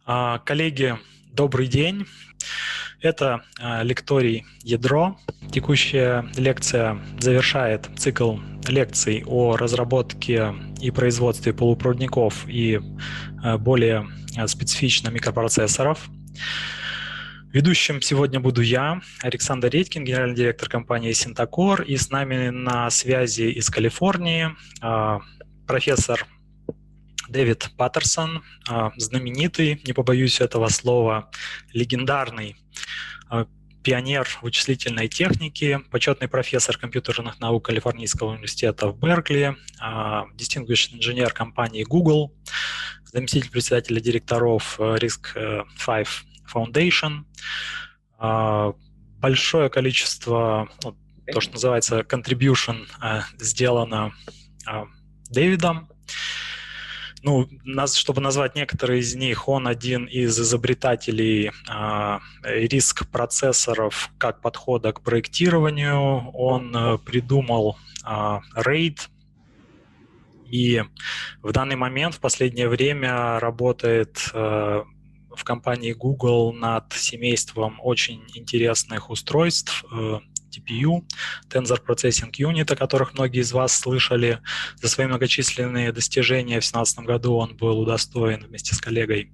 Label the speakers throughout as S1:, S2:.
S1: Коллеги, добрый день. Это лекторий «Ядро». Текущая лекция завершает цикл лекций о разработке и производстве полупроводников и более специфично микропроцессоров. Ведущим сегодня буду я, Александр Редькин, генеральный директор компании Syntacore, и с нами на связи из Калифорнии профессор Дэвид Паттерсон, знаменитый, не побоюсь этого слова, легендарный пионер вычислительной техники, почетный профессор компьютерных наук Калифорнийского университета в Беркли, distinguished инженер компании Google, заместитель председателя директоров RISC-V Foundation. Большое количество, то, что называется, contribution сделано Дэвидом. Чтобы назвать некоторые из них, он один из изобретателей RISC-процессоров как подхода к проектированию. Он придумал RAID и в данный момент, в последнее время, работает в компании Google над семейством очень интересных устройств, TPU, Tensor Processing Unit, о которых многие из вас слышали. За свои многочисленные достижения в 2017 году он был удостоен вместе с коллегой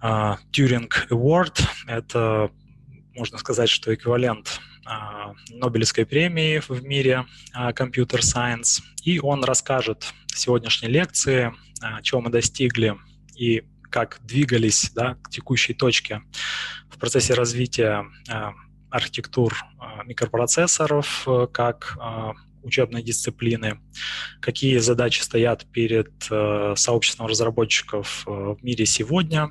S1: Turing Award. Это, можно сказать, что эквивалент Нобелевской премии в мире Computer Science. И он расскажет в сегодняшней лекции, чего мы достигли и как двигались к текущей точке в процессе развития архитектур микропроцессоров как учебной дисциплины, какие задачи стоят перед сообществом разработчиков в мире сегодня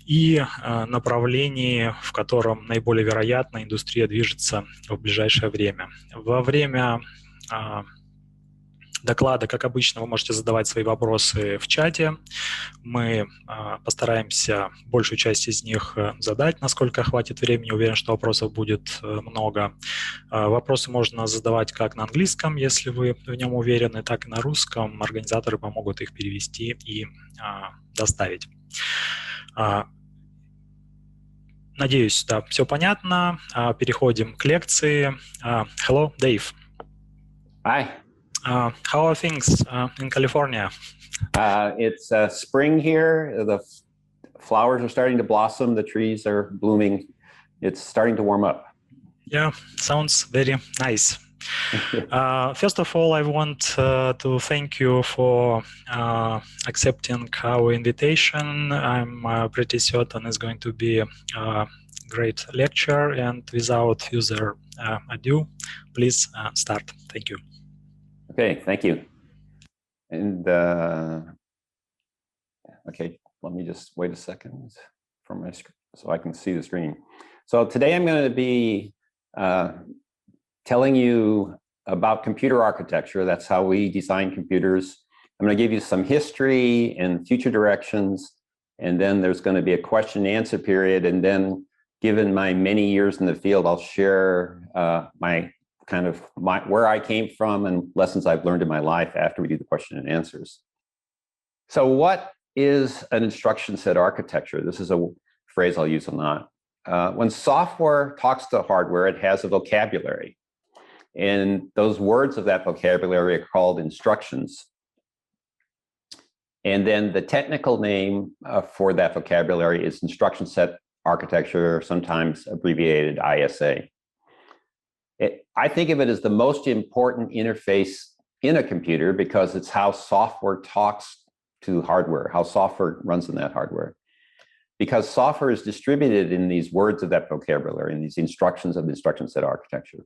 S1: и направлении, в котором наиболее вероятно индустрия движется в ближайшее время. Во время доклада, как обычно, вы можете задавать свои вопросы в чате. Мы постараемся большую часть из них задать, насколько хватит времени. Уверен, что вопросов будет много. Вопросы можно задавать как на английском, если вы в нем уверены, так и на русском. Организаторы помогут их перевести и доставить. Надеюсь, да, все понятно. Переходим к лекции. Hello, Dave.
S2: Hi.
S1: How are things in California?
S2: It's spring here. The flowers are starting to blossom. The trees are blooming. It's starting to warm up.
S1: Yeah, sounds very nice. First of all, I want to thank you for accepting our invitation. I'm pretty certain it's going to be a great lecture. And without further ado, please start. Thank you.
S2: Okay, thank you. And okay, let me just wait a second for my screen so I can see the screen. So today I'm going to be telling you about computer architecture. That's how we design computers. I'm going to give you some history and future directions, and then there's going to be a question and answer period. And then, given my many years in the field, I'll share where I came from and lessons I've learned in my life after we do the question and answers. So what is an instruction set architecture? This is a phrase I'll use a lot. When software talks to hardware, it has a vocabulary. And those words of that vocabulary are called instructions. And then the technical name for that vocabulary is instruction set architecture, sometimes abbreviated ISA. I think of it as the most important interface in a computer because it's how software talks to hardware, how software runs in that hardware. Because software is distributed in these words of that vocabulary, in these instructions of the instruction set architecture.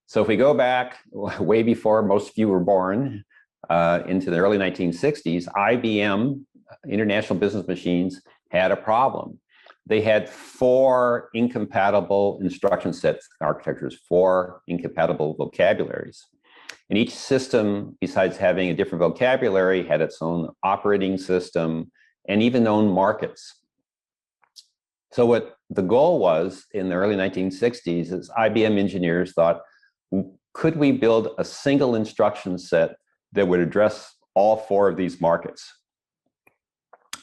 S2: So if we go back way before most of you were born, into the early 1960s, IBM, International Business Machines, had a problem. They had 4 incompatible instruction set architectures, 4 incompatible vocabularies. And each system, besides having a different vocabulary, had its own operating system and even own markets. So what the goal was in the early 1960s is IBM engineers thought, could we build a single instruction set that would address all 4 of these markets?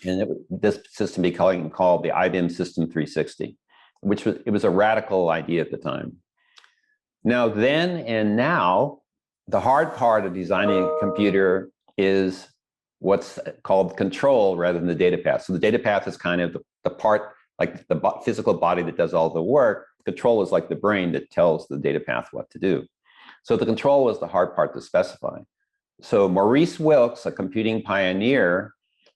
S2: And this system became called the IBM System 360, which was a radical idea at the time. Now, then and now, the hard part of designing a computer is what's called control rather than the data path. So the data path is kind of the part, like the physical body that does all the work. Control is like the brain that tells the data path what to do. So the control was the hard part to specify. So Maurice Wilkes, a computing pioneer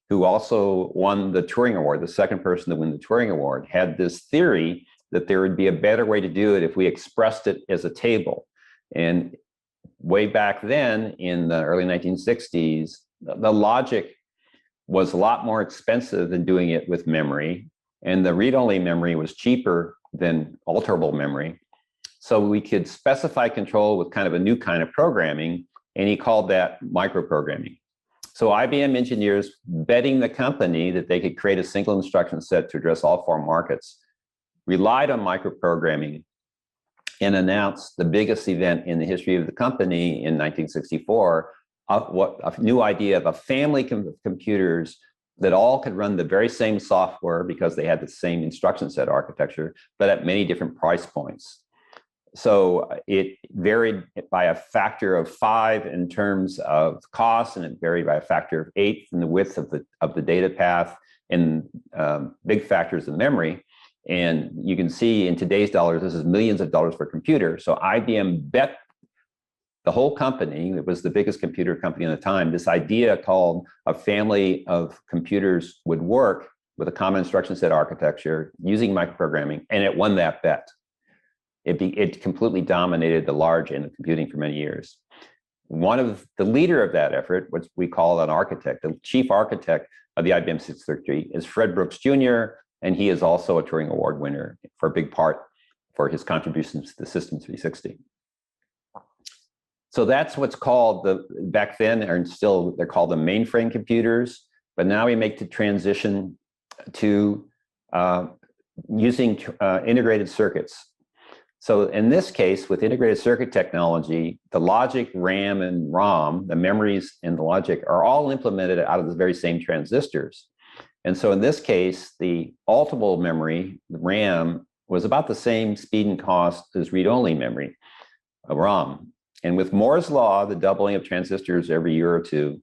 S2: who also won the Turing Award, the second person to win the Turing Award, had this theory that there would be a better way to do it if we expressed it as a table. And way back then, in the early 1960s, the logic was a lot more expensive than doing it with memory, and the read-only memory was cheaper than alterable memory. So we could specify control with kind of a new kind of programming, and he called that microprogramming. So IBM engineers, betting the company that they could create a single instruction set to address all four markets, relied on microprogramming and announced the biggest event in the history of the company in 1964, a new idea of a family of computers that all could run the very same software because they had the same instruction set architecture, but at many different price points. So it varied by a factor of 5 in terms of cost, and it varied by a factor of 8 in the width of the data path, and big factors in memory. And you can see in today's dollars, this is millions of dollars per computer. So IBM bet the whole company, it was the biggest computer company at the time, this idea called a family of computers would work with a common instruction set architecture using microprogramming, and it won that bet. It completely dominated the large end of computing for many years. One of the leader of that effort, which we call an architect, the chief architect of the IBM 633, is Fred Brooks Jr., and he is also a Turing Award winner for a big part for his contributions to the System 360. So that's what's called back then, and still they're called the mainframe computers, but now we make the transition to using integrated circuits. So in this case, with integrated circuit technology, the logic, RAM and ROM, the memories and the logic are all implemented out of the very same transistors. And so in this case, the altable memory, the RAM, was about the same speed and cost as read-only memory, ROM. And with Moore's law, the doubling of transistors every year or two,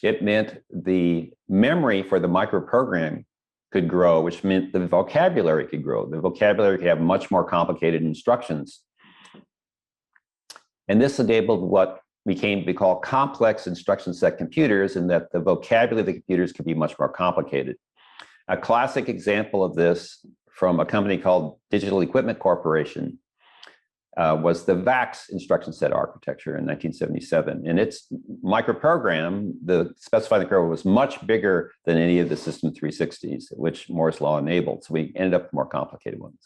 S2: it meant the memory for the microprogram could grow, which meant the vocabulary could grow. The vocabulary could have much more complicated instructions. And this enabled what became to be called complex instruction set computers, in that the vocabulary of the computers could be much more complicated. A classic example of this from a company called Digital Equipment Corporation was the VAX instruction set architecture in 1977. And its microprogram, the specified kernel, was much bigger than any of the System 360s, which Moore's law enabled. So we ended up with more complicated ones.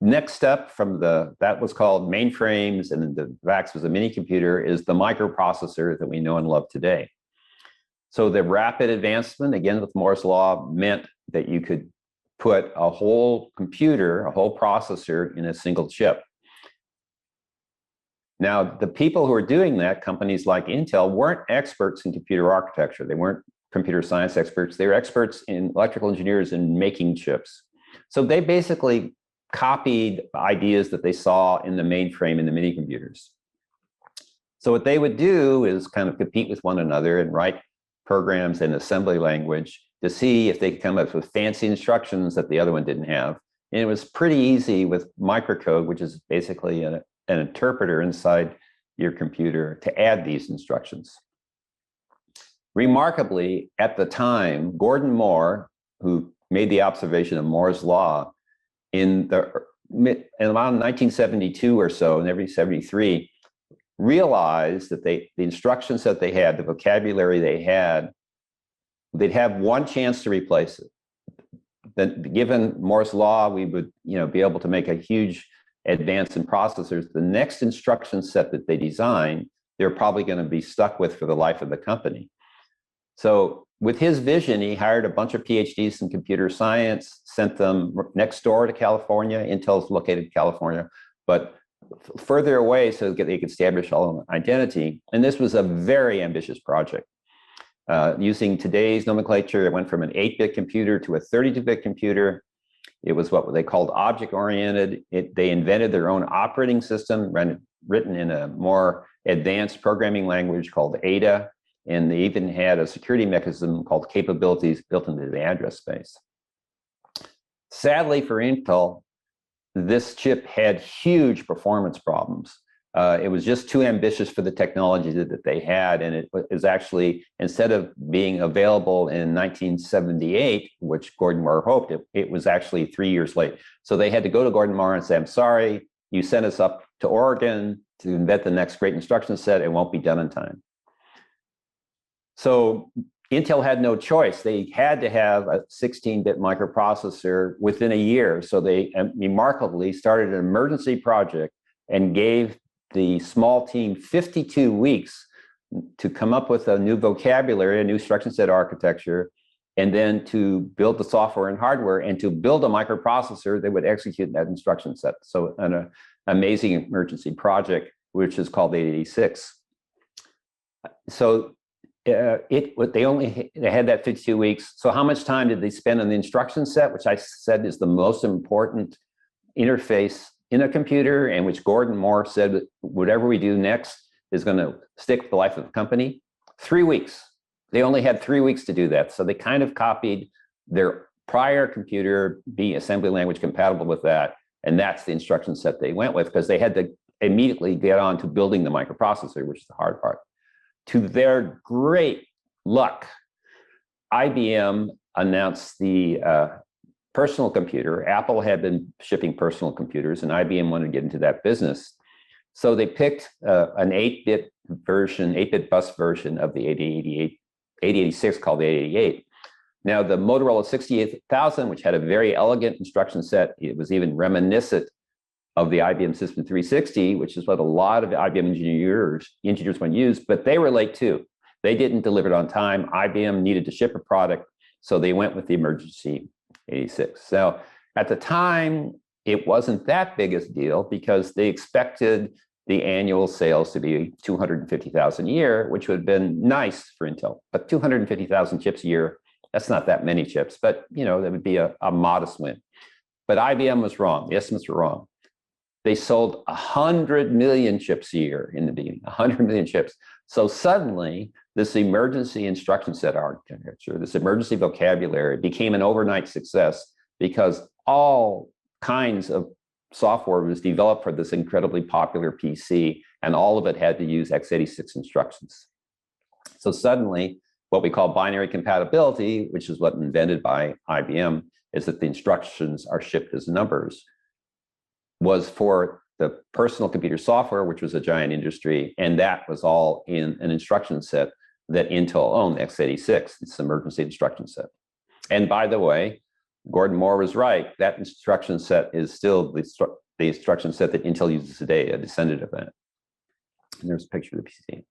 S2: Next step from that was called mainframes, and the VAX was a mini computer, is the microprocessor that we know and love today. So the rapid advancement, again with Moore's law, meant that you could put a whole computer, a whole processor in a single chip. Now, the people who are doing that, companies like Intel, weren't experts in computer architecture. They weren't computer science experts. They were experts in electrical engineers in making chips. So they basically copied ideas that they saw in the mainframe and the mini computers. So what they would do is kind of compete with one another and write programs in assembly language to see if they could come up with fancy instructions that the other one didn't have. And it was pretty easy with microcode, which is basically an interpreter inside your computer, to add these instructions. Remarkably, at the time, Gordon Moore, who made the observation of Moore's law in around 1972 or so, and every 73, realized that the instructions that they had, the vocabulary they had, they'd have one chance to replace it. That given Moore's law, we would be able to make a huge advance in processors. The next instruction set that they design, they're probably going to be stuck with for the life of the company. So with his vision, he hired a bunch of PhDs in computer science, sent them next door to California. Intel's located in California, but further away so that they could establish all identity. And this was a very ambitious project. Using today's nomenclature, it went from an 8-bit computer to a 32-bit computer. It was what they called object-oriented. They invented their own operating system, written in a more advanced programming language called Ada, and they even had a security mechanism called capabilities built into the address space. Sadly for Intel, this chip had huge performance problems. It was just too ambitious for the technology that they had, and it was actually, instead of being available in 1978, which Gordon Moore hoped, it was actually 3 years late. So they had to go to Gordon Moore and say, I'm sorry, you sent us up to Oregon to invent the next great instruction set, it won't be done in time. So Intel had no choice. They had to have a 16-bit microprocessor within a year. So they remarkably started an emergency project and gave the small team 52 weeks to come up with a new vocabulary, a new instruction set architecture, and then to build the software and hardware and to build a microprocessor that would execute that instruction set. So an amazing emergency project, which is called 886. So they had that 52 weeks. So how much time did they spend on the instruction set, which I said is the most important interface in a computer, and which Gordon Moore said, whatever we do next is going to stick with the life of the company? 3 weeks. They only had 3 weeks to do that. So they kind of copied their prior computer, be assembly language compatible with that. And that's the instruction set they went with, because they had to immediately get on to building the microprocessor, which is the hard part. To their great luck, IBM announced the personal computer. Apple had been shipping personal computers, and IBM wanted to get into that business. So they picked an 8-bit version, 8-bit bus version of the 8086 called the 888. Now, the Motorola 68000, which had a very elegant instruction set, it was even reminiscent of the IBM System 360, which is what a lot of IBM engineers want to use, but they were late too. They didn't deliver it on time. IBM needed to ship a product, so they went with the emergency 86. So at the time, it wasn't that big a deal because they expected the annual sales to be 250,000 a year, which would have been nice for Intel. But 250,000 chips a year, that's not that many chips, but that would be a modest win. But IBM was wrong. The estimates were wrong. They sold 100 million chips a year in the beginning, 100 million chips. So suddenly, this emergency instruction set architecture, this emergency vocabulary became an overnight success because all kinds of software was developed for this incredibly popular PC, and all of it had to use x86 instructions. So suddenly, what we call binary compatibility, which is what invented by IBM, is that the instructions are shipped as numbers, was for the personal computer software, which was a giant industry, and that was all in an instruction set that Intel owned, x86, it's an emergency instruction set. And by the way, Gordon Moore was right. That instruction set is still the instruction set that Intel uses today, a descendant of that. And there's a picture of the PC.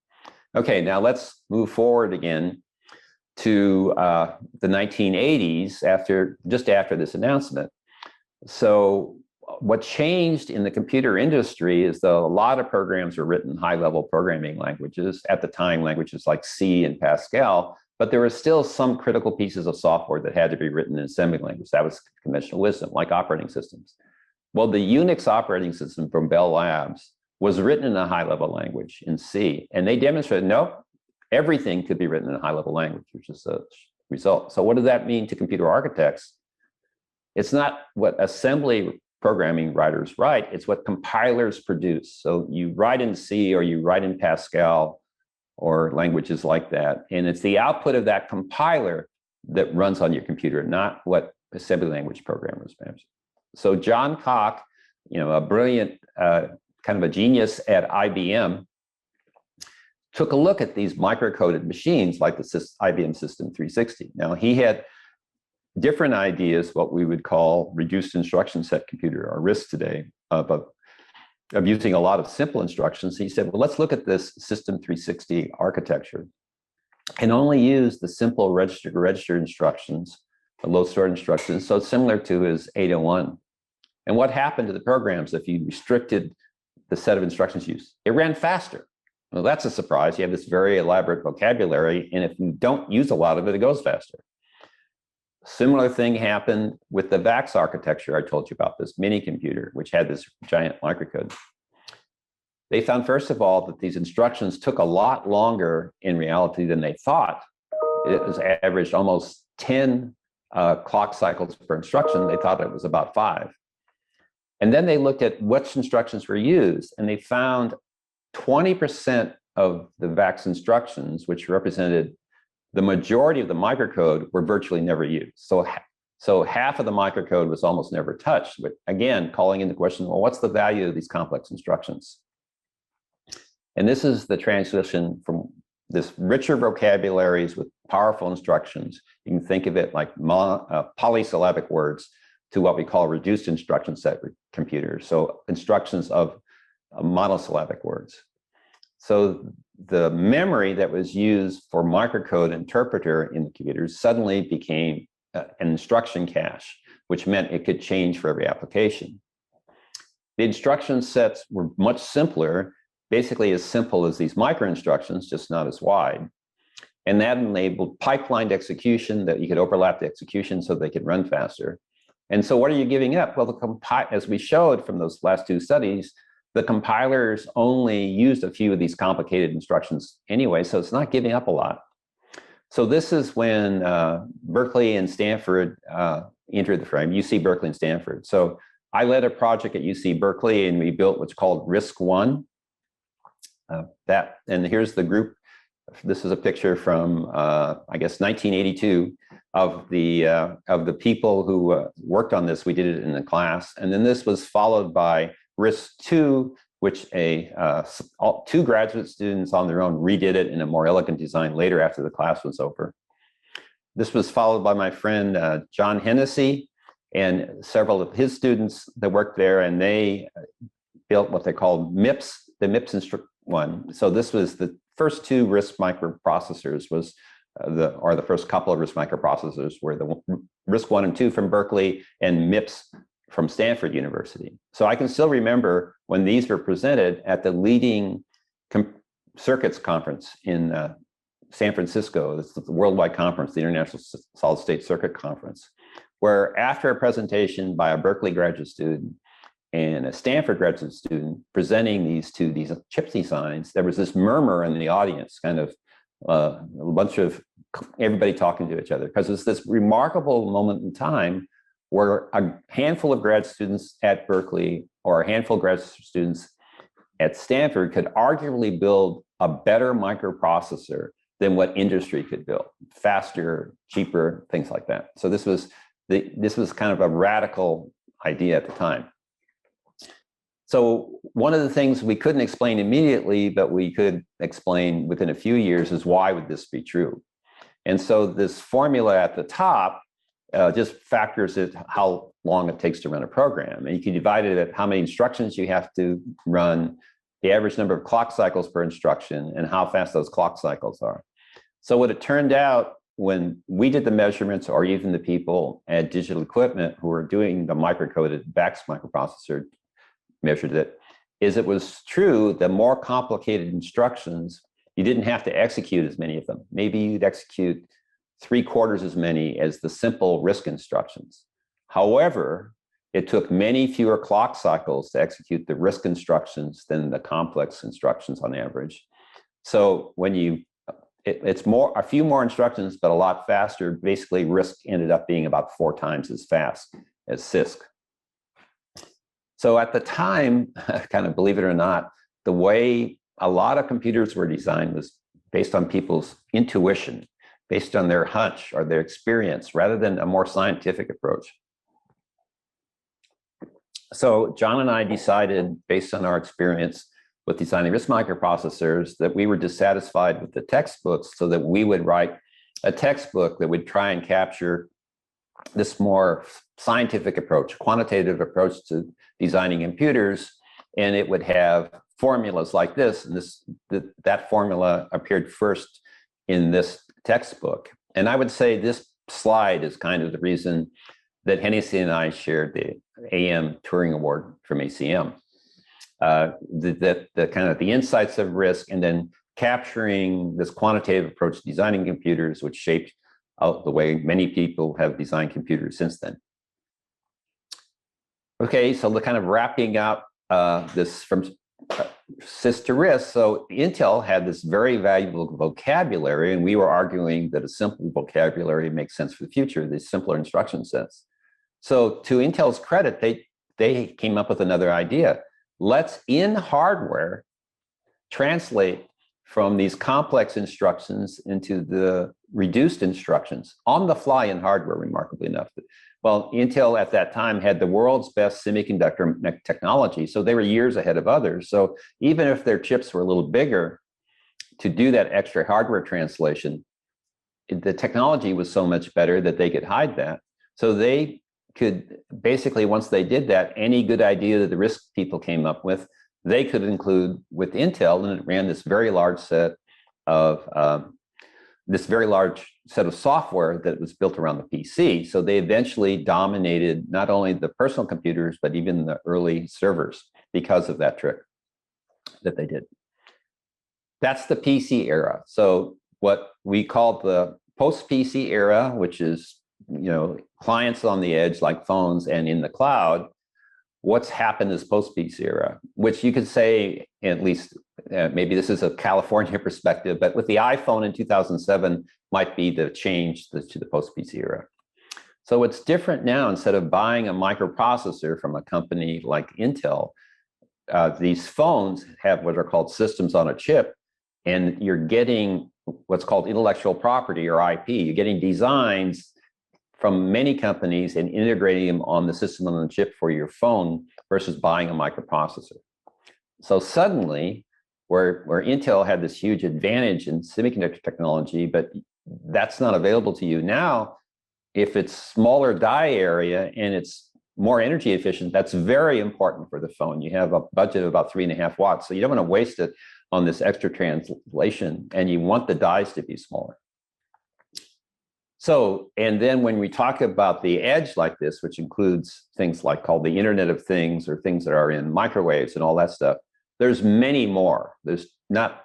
S2: Okay, now let's move forward again to the 1980s, just after this announcement. So what changed in the computer industry is that a lot of programs were written in high-level programming languages, at the time languages like C and Pascal, but there were still some critical pieces of software that had to be written in assembly language. That was conventional wisdom, like operating systems. Well, the Unix operating system from Bell Labs was written in a high-level language in C, and they demonstrated, no, everything could be written in a high-level language, which is the result. So what does that mean to computer architects? It's not what assembly programming writers write, it's what compilers produce. So you write in C or you write in Pascal or languages like that, and it's the output of that compiler that runs on your computer, not what assembly language programmers manage. So John Cock, a brilliant, kind of a genius at IBM, took a look at these micro-coded machines like the IBM System 360. Now, he had different ideas, what we would call reduced instruction set computer, or RISC today, of using a lot of simple instructions. He said, well, let's look at this System 360 architecture and only use the simple register-to-register instructions, the load store instructions, so similar to his 801. And what happened to the programs if you restricted the set of instructions used? It ran faster. Well, that's a surprise. You have this very elaborate vocabulary, and if you don't use a lot of it, it goes faster. Similar thing happened with the VAX architecture. I told you about this mini computer, which had this giant microcode. They found, first of all, that these instructions took a lot longer in reality than they thought. It was averaged almost 10 clock cycles per instruction. They thought it was about 5. And then they looked at which instructions were used, and they found 20% of the VAX instructions, which represented the majority of the microcode, were virtually never used. So half of the microcode was almost never touched. But again, calling into question, well, what's the value of these complex instructions? And this is the transition from this richer vocabularies with powerful instructions. You can think of it like polysyllabic words to what we call reduced instruction set computers. So instructions of monosyllabic words. So the memory that was used for microcode interpreter in the computers suddenly became an instruction cache, which meant it could change for every application. The instruction sets were much simpler, basically as simple as these micro instructions, just not as wide. And that enabled pipelined execution, that you could overlap the execution so they could run faster. And so what are you giving up? Well, as we showed from those last 2 studies, the compilers only used a few of these complicated instructions anyway, so it's not giving up a lot. So this is when Berkeley and Stanford entered the frame, UC Berkeley and Stanford. So I led a project at UC Berkeley, and we built what's called RISC-1. And here's the group. This is a picture from, I guess, 1982 of the people who worked on this. We did it in the class. And then this was followed by RISC-2, which 2 graduate students on their own redid it in a more elegant design later after the class was over. This was followed by my friend John Hennessy and several of his students that worked there, and they built what they called MIPS, the MIPS one. So this was the first 2 RISC microprocessors, the first couple of RISC microprocessors were the RISC-1 and 2 from Berkeley and MIPS from Stanford University. So I can still remember when these were presented at the leading circuits conference in San Francisco. It's the worldwide conference, the International Solid State Circuit Conference, where after a presentation by a Berkeley graduate student and a Stanford graduate student presenting these chip designs, there was this murmur in the audience, kind of a bunch of everybody talking to each other, because it's this remarkable moment in time where a handful of grad students at Berkeley or a handful of grad students at Stanford could arguably build a better microprocessor than what industry could build, faster, cheaper, things like that. So this was kind of a radical idea at the time. So one of the things we couldn't explain immediately, but we could explain within a few years, is why would this be true? And so this formula at the top just factors it how long it takes to run a program. And you can divide it at how many instructions you have to run, the average number of clock cycles per instruction, and how fast those clock cycles are. So what it turned out when we did the measurements, or even the people at Digital Equipment who were doing the microcoded VAX microprocessor measured it, is it was true that more complicated instructions, you didn't have to execute as many of them. Maybe you'd execute 3/4 as many as the simple RISC instructions. However, it took many fewer clock cycles to execute the RISC instructions than the complex instructions on average. So when it's a few more instructions, but a lot faster. Basically, RISC ended up being about 4 times as fast as CISC. So at the time, kind of believe it or not, the way a lot of computers were designed was based on people's intuition, based on their hunch or their experience, rather than a more scientific approach. So John and I decided, based on our experience with designing RISC microprocessors, that we were dissatisfied with the textbooks, so that we would write a textbook that would try and capture this more scientific approach, quantitative approach to designing computers, and it would have formulas like this, and that formula appeared first in this textbook. And I would say this slide is kind of the reason that Hennessy and I shared the AM Turing Award from ACM. the kind of the insights of risk, and then capturing this quantitative approach to designing computers, which shaped the way many people have designed computers since then. Okay, so the kind of wrapping up this from SIS to RISC. So Intel had this very valuable vocabulary, and we were arguing that a simple vocabulary makes sense for the future, these simpler instruction sets. So to Intel's credit, they came up with another idea. Let's, in hardware, translate from these complex instructions into the reduced instructions on the fly in hardware, remarkably enough. Well, Intel at that time had the world's best semiconductor technology, so they were years ahead of others. So even if their chips were a little bigger, to do that extra hardware translation, the technology was so much better that they could hide that. So they could basically, once they did that, any good idea that the RISC people came up with, they could include with Intel, and it ran this very large set of software that was built around the PC. So they eventually dominated not only the personal computers, but even the early servers because of that trick that they did. That's the PC era. So what we call the post-PC era, which is, you know, clients on the edge like phones and in the cloud, what's happened is post-PC era, which you could say, at least maybe this is a California perspective, but with the iPhone in 2007 might be the change to the post-PC era. So it's different now. Instead of buying a microprocessor from a company like Intel, these phones have what are called systems on a chip, and you're getting what's called intellectual property or IP. You're getting designs from many companies and integrating them on the system on the chip for your phone versus buying a microprocessor. So suddenly, where Intel had this huge advantage in semiconductor technology, but that's not available to you now, if it's smaller die area and it's more energy efficient, that's very important for the phone. You have a budget of about 3.5 watts, so you don't want to waste it on this extra translation, and you want the dies to be smaller. So, and then when we talk about the edge like this, which includes things like called the Internet of Things or things that are in microwaves and all that stuff, there's many more. There's not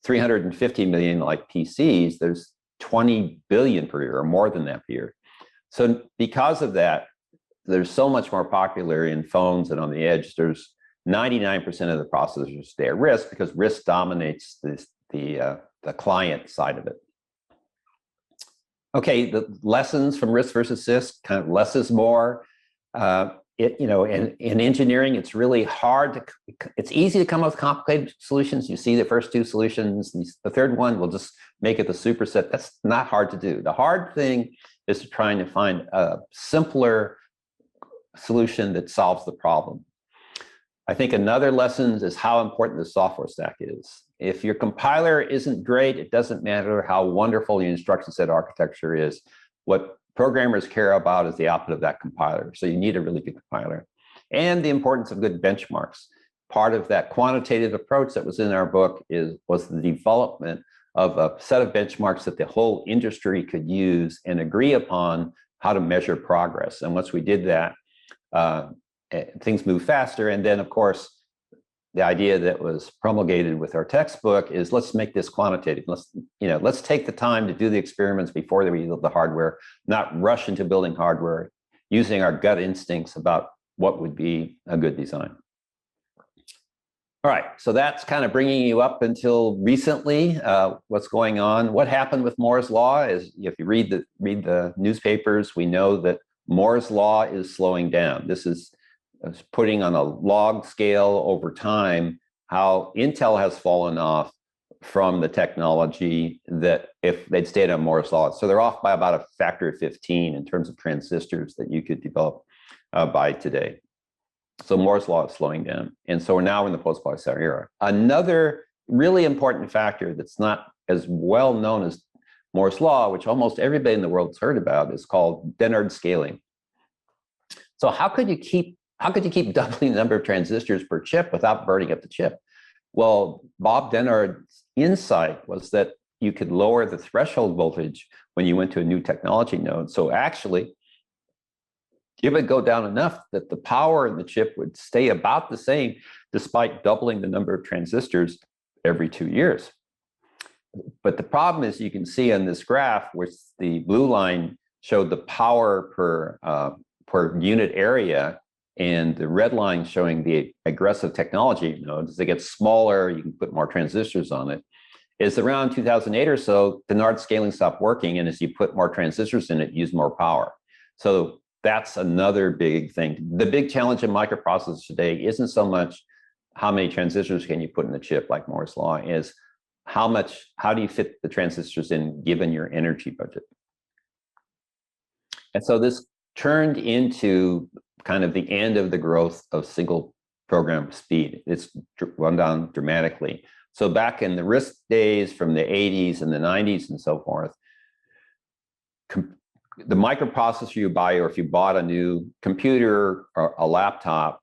S2: 350 million like PCs, there's 20 billion per year or more than that per year. So because of that, there's so much more popular in phones and on the edge. There's 99% of the processors stay at RISC because RISC dominates the client side of it. Okay, the lessons from RISC versus CISC, kind of less is more. In engineering, it's really hard it's easy to come up with complicated solutions. You see the first two solutions, the third one will just make it the superset. That's not hard to do. The hard thing is to try and find a simpler solution that solves the problem. I think another lesson is how important the software stack is. If your compiler isn't great, it doesn't matter how wonderful your instruction set architecture is. What programmers care about is the output of that compiler. So you need a really good compiler. And the importance of good benchmarks. Part of that quantitative approach that was in our book was the development of a set of benchmarks that the whole industry could use and agree upon how to measure progress. And once we did that, things move faster. And then, of course, the idea that was promulgated with our textbook is let's make this quantitative. Let's take the time to do the experiments before we build the hardware, not rush into building hardware, using our gut instincts about what would be a good design. All right, so that's kind of bringing you up until recently. What's going on? What happened with Moore's Law is, if you read the newspapers, we know that Moore's Law is slowing down. This is putting on a log scale over time how Intel has fallen off from the technology that if they'd stayed on Moore's Law. So they're off by about a factor of 15 in terms of transistors that you could develop by today. So Moore's Law is slowing down. And so we're now in the post-processor era. Another really important factor that's not as well known as Moore's Law, which almost everybody in the world's heard about, is called Dennard scaling. So how could you keep doubling the number of transistors per chip without burning up the chip? Well, Bob Dennard's insight was that you could lower the threshold voltage when you went to a new technology node. So actually, it would go down enough that the power in the chip would stay about the same despite doubling the number of transistors every 2 years. But the problem is, you can see on this graph, which the blue line showed the power per unit area, and the red line showing the aggressive technology nodes. As they get smaller, you can put more transistors on it. Is around 2008 or so, Dennard scaling stopped working, and as you put more transistors in it, you use more power. So that's another big thing. The big challenge in microprocessors today isn't so much how many transistors can you put in the chip, like Moore's law, is how do you fit the transistors in given your energy budget? And so this turned into kind of the end of the growth of single program speed. It's run down dramatically. So back in the RISC days from the 80s and the 90s and so forth, the microprocessor you buy, or if you bought a new computer or a laptop,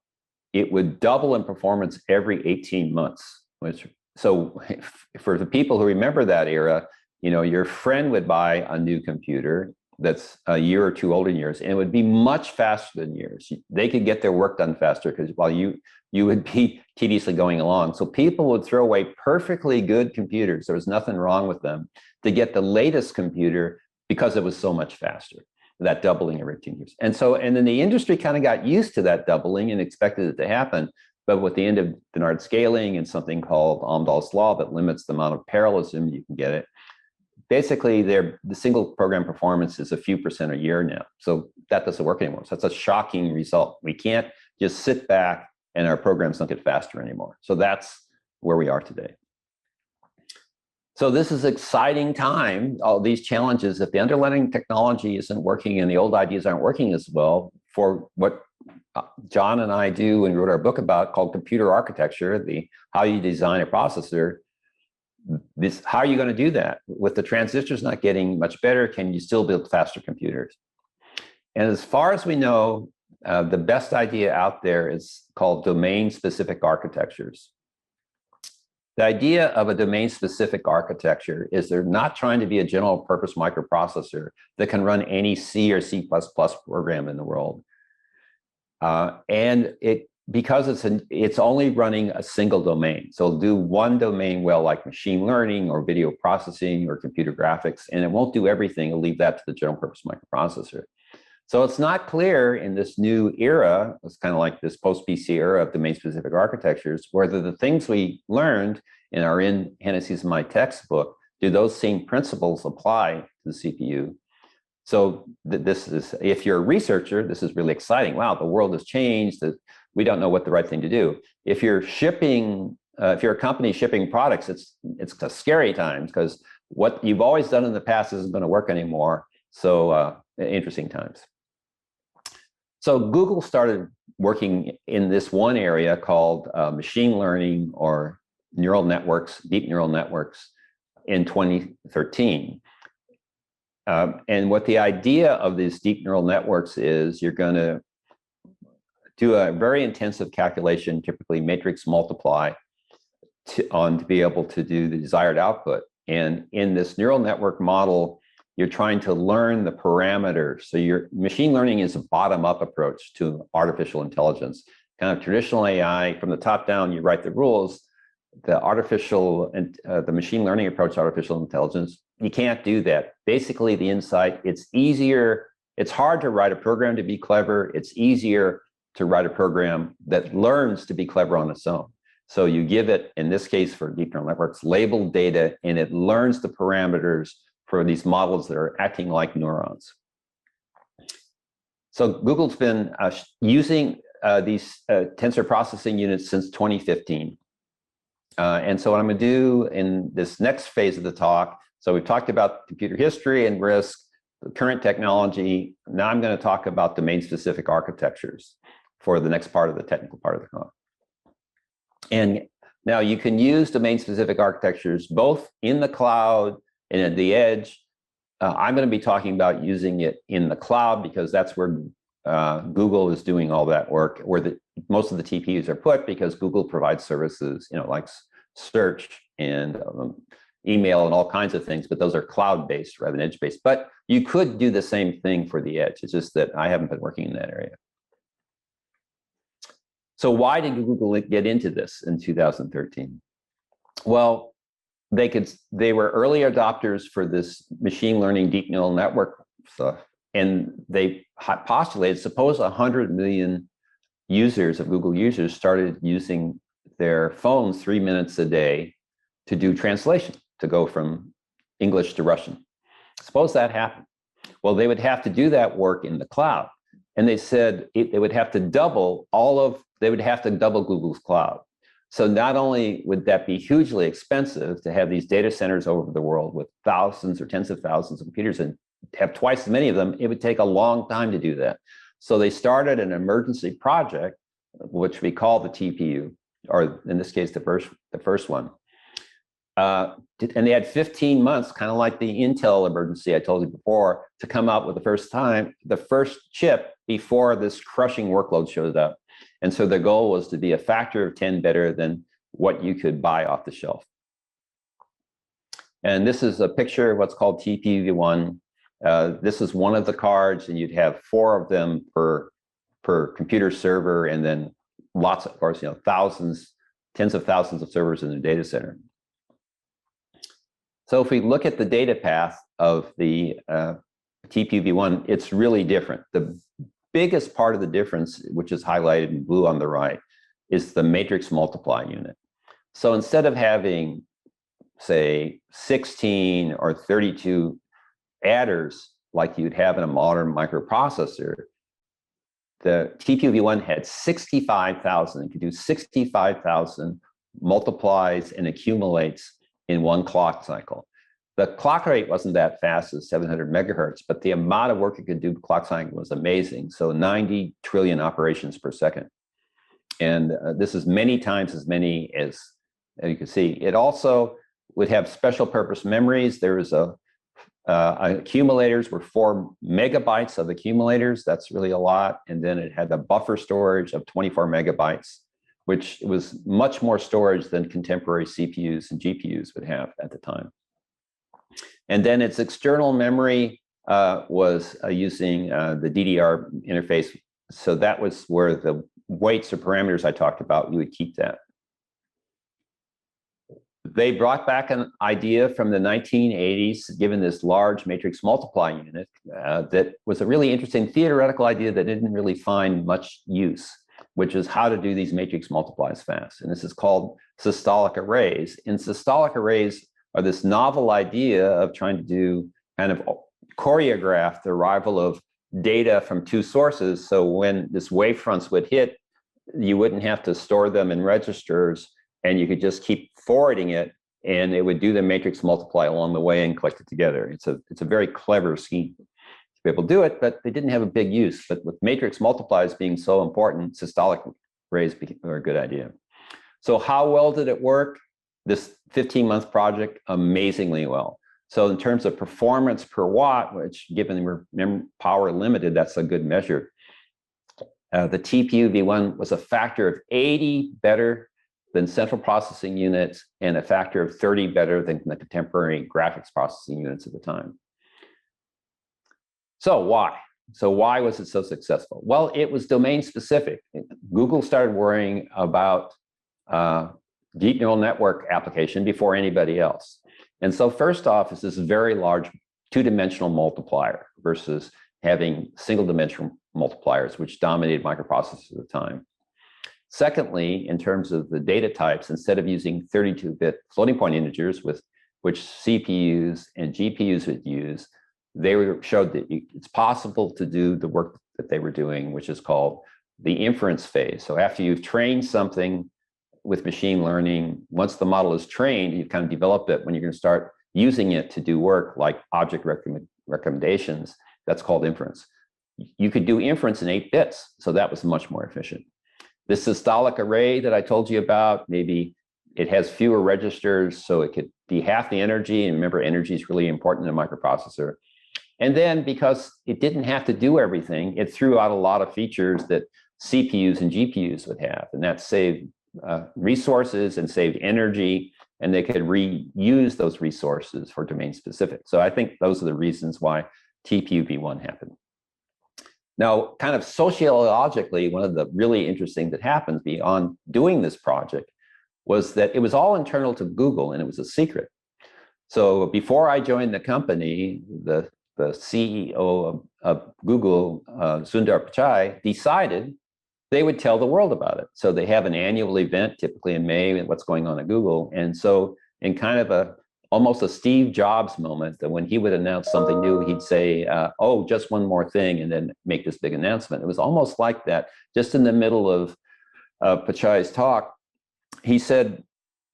S2: it would double in performance every 18 months. So for the people who remember that era, your friend would buy a new computer that's a year or two older than yours, and it would be much faster than yours. They could get their work done faster because while you would be tediously going along. So people would throw away perfectly good computers, there was nothing wrong with them, to get the latest computer because it was so much faster, that doubling every 10 years. And then the industry kind of got used to that doubling and expected it to happen. But with the end of Dennard scaling and something called Amdahl's law that limits the amount of parallelism you can get it, basically the single program performance is a few percent a year now. So that doesn't work anymore. So that's a shocking result. We can't just sit back and our programs don't get faster anymore. So that's where we are today. So this is exciting time, all these challenges. If the underlying technology isn't working and the old ideas aren't working as well, for what John and I do and wrote our book about called computer architecture, how you design a processor, how are you going to do that? With the transistors not getting much better, can you still build faster computers? And as far as we know, the best idea out there is called domain-specific architectures. The idea of a domain-specific architecture is they're not trying to be a general-purpose microprocessor that can run any C or C++ program in the world. Because it's only running a single domain. So it'll do one domain well, like machine learning or video processing or computer graphics, and it won't do everything. It'll leave that to the general purpose microprocessor. So it's not clear in this new era, it's kind of like this post-PC era of domain-specific architectures, whether the things we learned and are in Hennessy's and my textbook, do those same principles apply to the CPU? So this is, if you're a researcher, this is really exciting. Wow, the world has changed. We don't know what the right thing to do. If you're shipping, if you're a company shipping products, it's a scary time because what you've always done in the past isn't going to work anymore. So interesting times. So Google started working in this one area called machine learning or neural networks, deep neural networks, in 2013. And what the idea of these deep neural networks is, you're going to do a very intensive calculation, typically matrix multiply, to be able to do the desired output. And in this neural network model, you're trying to learn the parameters. So your machine learning is a bottom-up approach to artificial intelligence. Kind of traditional AI, from the top down, you write the rules. The machine learning approach to artificial intelligence, you can't do that. Basically, the insight, it's hard to write a program to be clever. It's easier to write a program that learns to be clever on its own. So you give it, in this case for deep neural networks, labeled data, and it learns the parameters for these models that are acting like neurons. So Google's been using these tensor processing units since 2015. And so what I'm going to do in this next phase of the talk, so we've talked about computer history and RISC, the current technology. Now I'm going to talk about domain-specific architectures for the next part of the technical part of the talk. And now you can use domain-specific architectures both in the cloud and at the edge. I'm going to be talking about using it in the cloud because that's where Google is doing all that work, where most of the TPUs are put, because Google provides services, like search and email and all kinds of things, but those are cloud-based rather than edge-based. But you could do the same thing for the edge. It's just that I haven't been working in that area. So why did Google get into this in 2013? Well, they were early adopters for this machine learning deep neural network stuff. And they postulated, suppose 100 million users of Google users started using their phones 3 minutes a day to do translation, to go from English to Russian. Suppose that happened. Well, they would have to do that work in the cloud. And they said they would have to double Google's cloud. So not only would that be hugely expensive to have these data centers over the world with thousands or tens of thousands of computers and have twice as many of them, it would take a long time to do that. So they started an emergency project, which we call the TPU, or in this case, the first one. And they had 15 months, kind of like the Intel emergency I told you before, to come out with the first chip before this crushing workload showed up. And so the goal was to be a factor of 10 better than what you could buy off the shelf. And this is a picture of what's called TPU-V1. This is one of the cards, and you'd have 4 of them per computer server, and then lots of course, thousands, tens of thousands of servers in the data center. So if we look at the data path of the TPU-V1, it's really different. The biggest part of the difference, which is highlighted in blue on the right, is the matrix multiply unit. So instead of having, say, 16 or 32 adders like you'd have in a modern microprocessor, the TPU-V1 had 65,000. It could do 65,000 multiplies and accumulates in one clock cycle. The clock rate wasn't that fast as 700 megahertz, but the amount of work it could do per clock cycle was amazing. So 90 trillion operations per second. And this is many times as many as you can see. It also would have special purpose memories. There was accumulators were 4 megabytes of accumulators. That's really a lot. And then it had the buffer storage of 24 megabytes, which was much more storage than contemporary CPUs and GPUs would have at the time. And then its external memory was using the DDR interface. So that was where the weights or parameters I talked about, you would keep that. They brought back an idea from the 1980s, given this large matrix multiply unit, that was a really interesting theoretical idea that didn't really find much use, which is how to do these matrix multiplies fast. And this is called systolic arrays. And systolic arrays are this novel idea of trying to do kind of choreograph the arrival of data from 2 sources. So when this wavefronts would hit, you wouldn't have to store them in registers, and you could just keep forwarding it, and it would do the matrix multiply along the way and collect it together. It's a very clever scheme to be able to do it, but they didn't have a big use. But with matrix multiplies being so important, systolic arrays were a good idea. So how well did it work? This 15-month project, amazingly well. So in terms of performance per watt, which given we're power limited, that's a good measure. The TPU-V1 was a factor of 80 better than central processing units and a factor of 30 better than the contemporary graphics processing units at the time. So why? So why was it so successful? Well, it was domain specific. Google started worrying about deep neural network application before anybody else. And so first off is this very large 2-dimensional multiplier versus having single-dimensional multipliers, which dominated microprocessors at the time. Secondly, in terms of the data types, instead of using 32-bit floating point integers, with which CPUs and GPUs would use, they showed that it's possible to do the work that they were doing, which is called the inference phase. So after you've trained something with machine learning, once the model is trained, you've kind of developed it, when you're going to start using it to do work like object recommendations, that's called inference. You could do inference in 8 bits, so that was much more efficient. This systolic array that I told you about, maybe it has fewer registers, so it could be half the energy, and remember, energy is really important in a microprocessor. And then because it didn't have to do everything, it threw out a lot of features that CPUs and GPUs would have, and that saved resources and saved energy, and they could reuse those resources for domain specific. So I think those are the reasons why TPU-V1 happened. Now, kind of sociologically, one of the really interesting that happens beyond doing this project was that it was all internal to Google and it was a secret. So before I joined the company, the CEO of Google, Sundar Pichai, decided they would tell the world about it. So they have an annual event, typically in May, and what's going on at Google. And so in kind of almost a Steve Jobs moment, that when he would announce something new, he'd say, oh, just one more thing, and then make this big announcement. It was almost like that. Just in the middle of Pichai's talk, he said,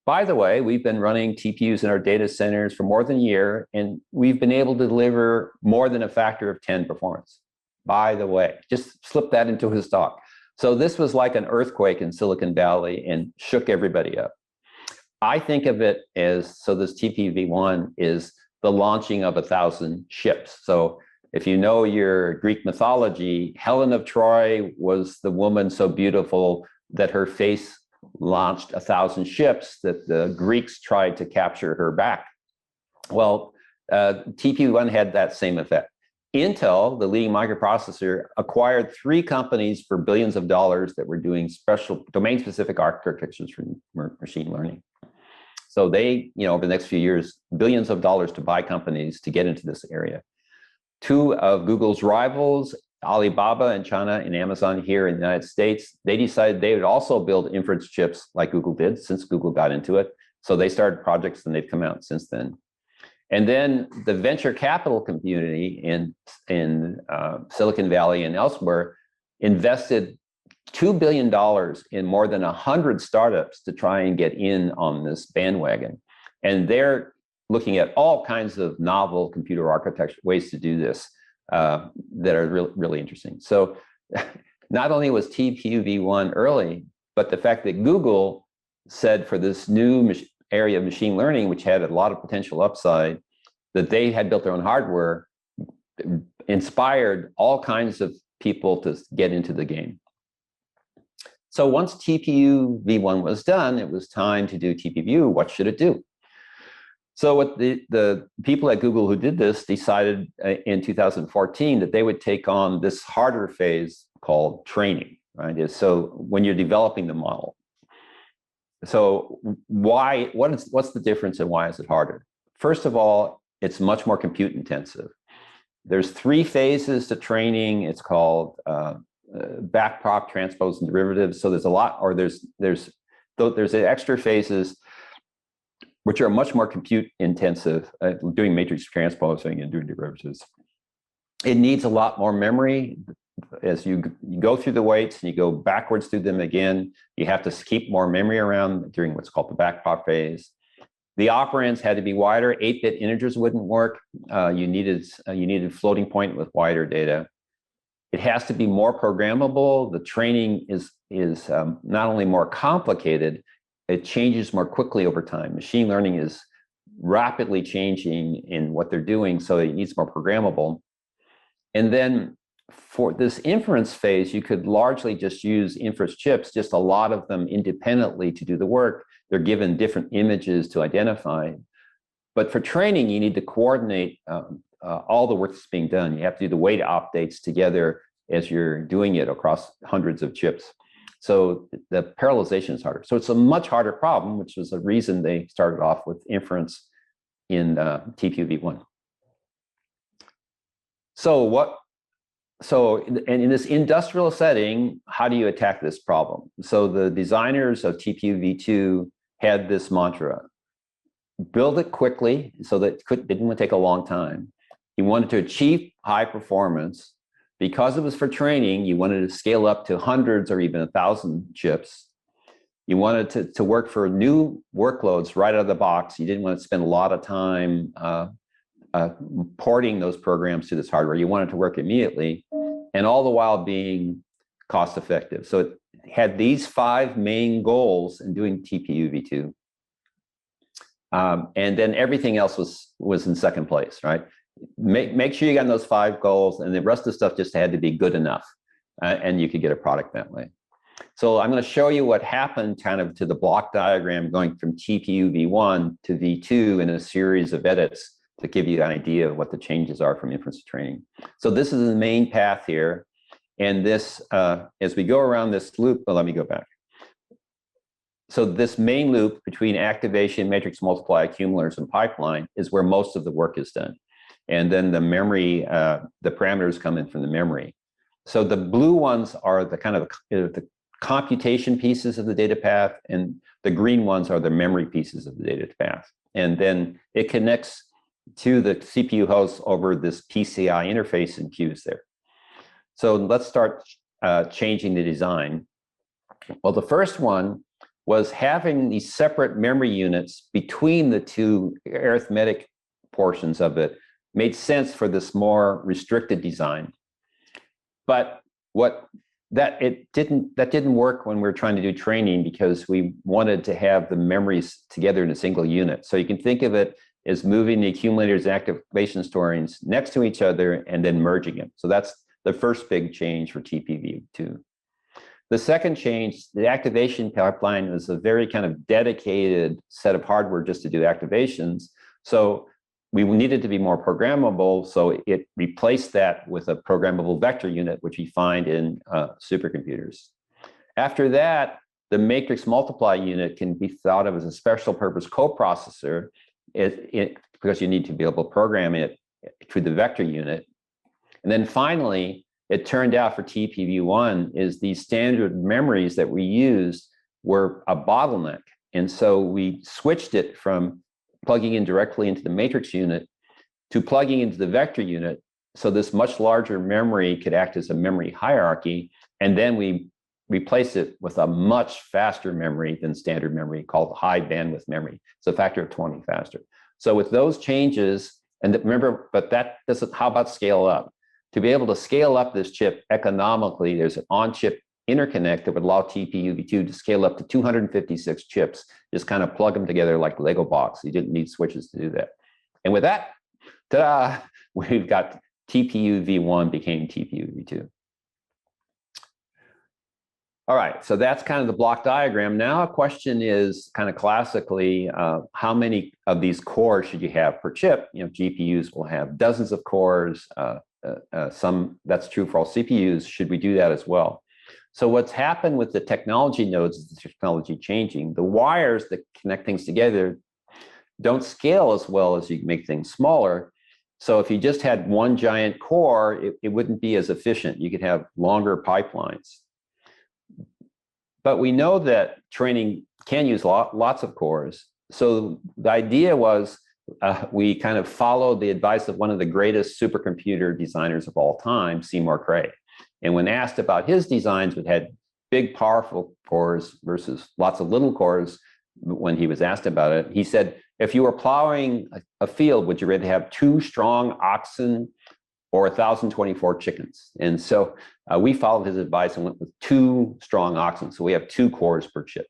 S2: by the way, we've been running TPUs in our data centers for more than a year, and we've been able to deliver more than a factor of 10 performance. By the way, just slip that into his talk. So this was like an earthquake in Silicon Valley and shook everybody up. I think of it as, so this TPU-V1 is the launching of 1,000 ships. So if you know your Greek mythology, Helen of Troy was the woman so beautiful that her face launched 1,000 ships that the Greeks tried to capture her back. Well, TPU-1 had that same effect. Intel, the leading microprocessor, acquired 3 companies for billions of dollars that were doing special domain-specific architectures for machine learning. So they, over the next few years, billions of dollars to buy companies to get into this area. 2 of Google's rivals, Alibaba in China and Amazon here in the United States, they decided they would also build inference chips like Google did since Google got into it. So they started projects and they've come out since then. And then the venture capital community in Silicon Valley and elsewhere invested $2 billion in more than 100 startups to try and get in on this bandwagon. And they're looking at all kinds of novel computer architecture ways to do this that are really interesting. So not only was TPU-V1 early, but the fact that Google said for this new area of machine learning, which had a lot of potential upside, that they had built their own hardware, inspired all kinds of people to get into the game. So once TPU-V1 was done, it was time to do TPU. What should it do? So what the people at Google who did this decided in 2014 that they would take on this harder phase called training, right? So when you're developing the model. So what's the difference and why is it harder? First of all, it's much more compute intensive. There's 3 phases to training. It's called backprop, transpose, and derivatives. So there's a lot, or there's extra phases which are much more compute intensive, doing matrix transposing and doing derivatives. It needs a lot more memory. As you go through the weights and you go backwards through them again, you have to keep more memory around during what's called the backprop phase. The operands had to be wider. 8-bit integers wouldn't work. You needed floating point with wider data. It has to be more programmable. The training is not only more complicated, it changes more quickly over time. Machine learning is rapidly changing in what they're doing, so it needs more programmable. And then for this inference phase, you could largely just use inference chips, just a lot of them independently to do the work. They're given different images to identify. But for training, you need to coordinate all the work that's being done. You have to do the weight updates together as you're doing it across hundreds of chips. So the parallelization is harder. So it's a much harder problem, which was the reason they started off with inference in TPU-V1. So in this industrial setting, how do you attack this problem? So the designers of TPU-V2 had this mantra: build it quickly so that it didn't take a long time. You wanted to achieve high performance. Because it was for training, you wanted to scale up to hundreds or even 1,000 chips. You wanted to work for new workloads right out of the box. You didn't want to spend a lot of time porting those programs to this hardware. You wanted to work immediately, and all the while being cost effective. So it had these 5 main goals in doing TPU-V2. And then everything else was in second place, right? Make sure you got those 5 goals, and the rest of the stuff just had to be good enough, and you could get a product that way. So I'm going to show you what happened kind of to the block diagram going from TPU-V1 to V2 in a series of edits to give you an idea of what the changes are from inference to training. So this is the main path here. And this, as we go around this loop, well, let me go back. So this main loop between activation, matrix multiply, accumulators, and pipeline is where most of the work is done. And then the memory, the parameters come in from the memory. So the blue ones are the kind of the computation pieces of the data path, and the green ones are the memory pieces of the data path. And then it connects to the CPU host over this PCI interface and queues there. So let's start changing the design. Well, the first one was having these separate memory units between the two arithmetic portions of it made sense for this more restricted design. But that didn't work when we were trying to do training, because we wanted to have the memories together in a single unit. So you can think of it as moving the accumulators and activation storings next to each other and then merging them. So that's the first big change for TPV2. The second change, the activation pipeline, was a very kind of dedicated set of hardware just to do activations. So we needed to be more programmable, so it replaced that with a programmable vector unit, which we find in supercomputers. After that, the matrix multiply unit can be thought of as a special purpose coprocessor, because you need to be able to program it through the vector unit. And then finally, it turned out for TPV1 is these standard memories that we used were a bottleneck. And so we switched it from plugging in directly into the matrix unit to plugging into the vector unit. So this much larger memory could act as a memory hierarchy. And then we replace it with a much faster memory than standard memory called high bandwidth memory. It's a factor of 20 faster. So with those changes, and remember, but that doesn't, how about scale up? To be able to scale up this chip economically, there's an on-chip interconnect that would allow TPUV2 to scale up to 256 chips, just kind of plug them together like Lego blocks. You didn't need switches to do that. And with that, ta-da, we've got TPUV1 became TPUV2. All right, so that's kind of the block diagram. Now a question is kind of classically, how many of these cores should you have per chip? You know, GPUs will have dozens of cores. Some, that's true for all CPUs. Should we do that as well? So what's happened with the technology nodes is the technology changing. The wires that connect things together don't scale as well as you make things smaller. So if you just had one giant core, it wouldn't be as efficient. You could have longer pipelines. But we know that training can use lots of cores. So the idea was we kind of followed the advice of one of the greatest supercomputer designers of all time, Seymour Cray. And when asked about his designs, which had big, powerful cores versus lots of little cores, when he was asked about it, he said, if you were plowing a field, would you rather have 2 strong oxen or 1,024 chickens? And so we followed his advice and went with 2 strong oxen. So we have 2 cores per chip.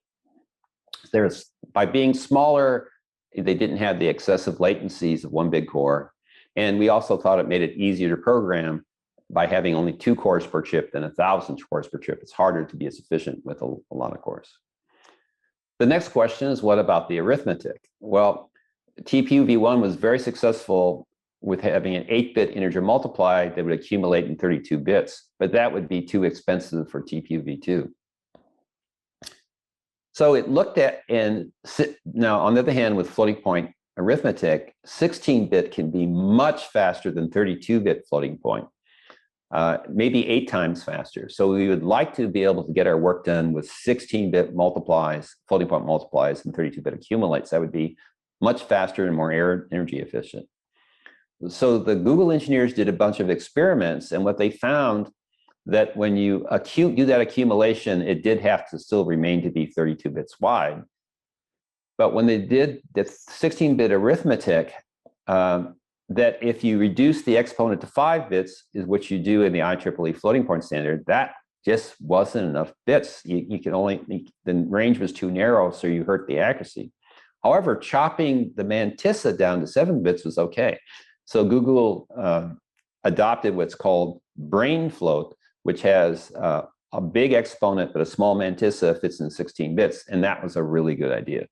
S2: By being smaller, they didn't have the excessive latencies of one big core. And we also thought it made it easier to program by having only 2 cores per chip than 1,000 cores per chip. It's harder to be as efficient with a lot of cores. The next question is, what about the arithmetic? Well, TPUV1 was very successful with having an 8-bit integer multiply that would accumulate in 32 bits, but that would be too expensive for TPUV2. So it looked at, and now on the other hand, with floating point arithmetic, 16-bit can be much faster than 32-bit floating point, maybe 8 times faster. So we would like to be able to get our work done with 16-bit multiplies, floating point multiplies, and 32-bit accumulates. That would be much faster and more energy efficient. So the Google engineers did a bunch of experiments, and what they found that when you do that accumulation, it did have to still remain to be 32 bits wide. But when they did the 16-bit arithmetic, that if you reduce the exponent to 5 bits, is what you do in the IEEE floating point standard, that just wasn't enough bits. You could only, the range was too narrow, so you hurt the accuracy. However, chopping the mantissa down to 7 bits was okay. So Google adopted what's called brain float, which has a big exponent, but a small mantissa fits in 16 bits, and that was a really good idea.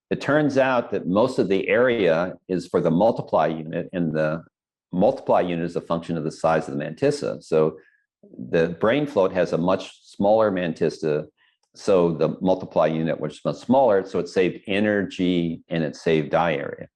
S2: It turns out that most of the area is for the multiply unit, and the multiply unit is a function of the size of the mantissa. So The brain float has a much smaller mantissa, so the multiply unit was much smaller, so it saved energy and it saved die area.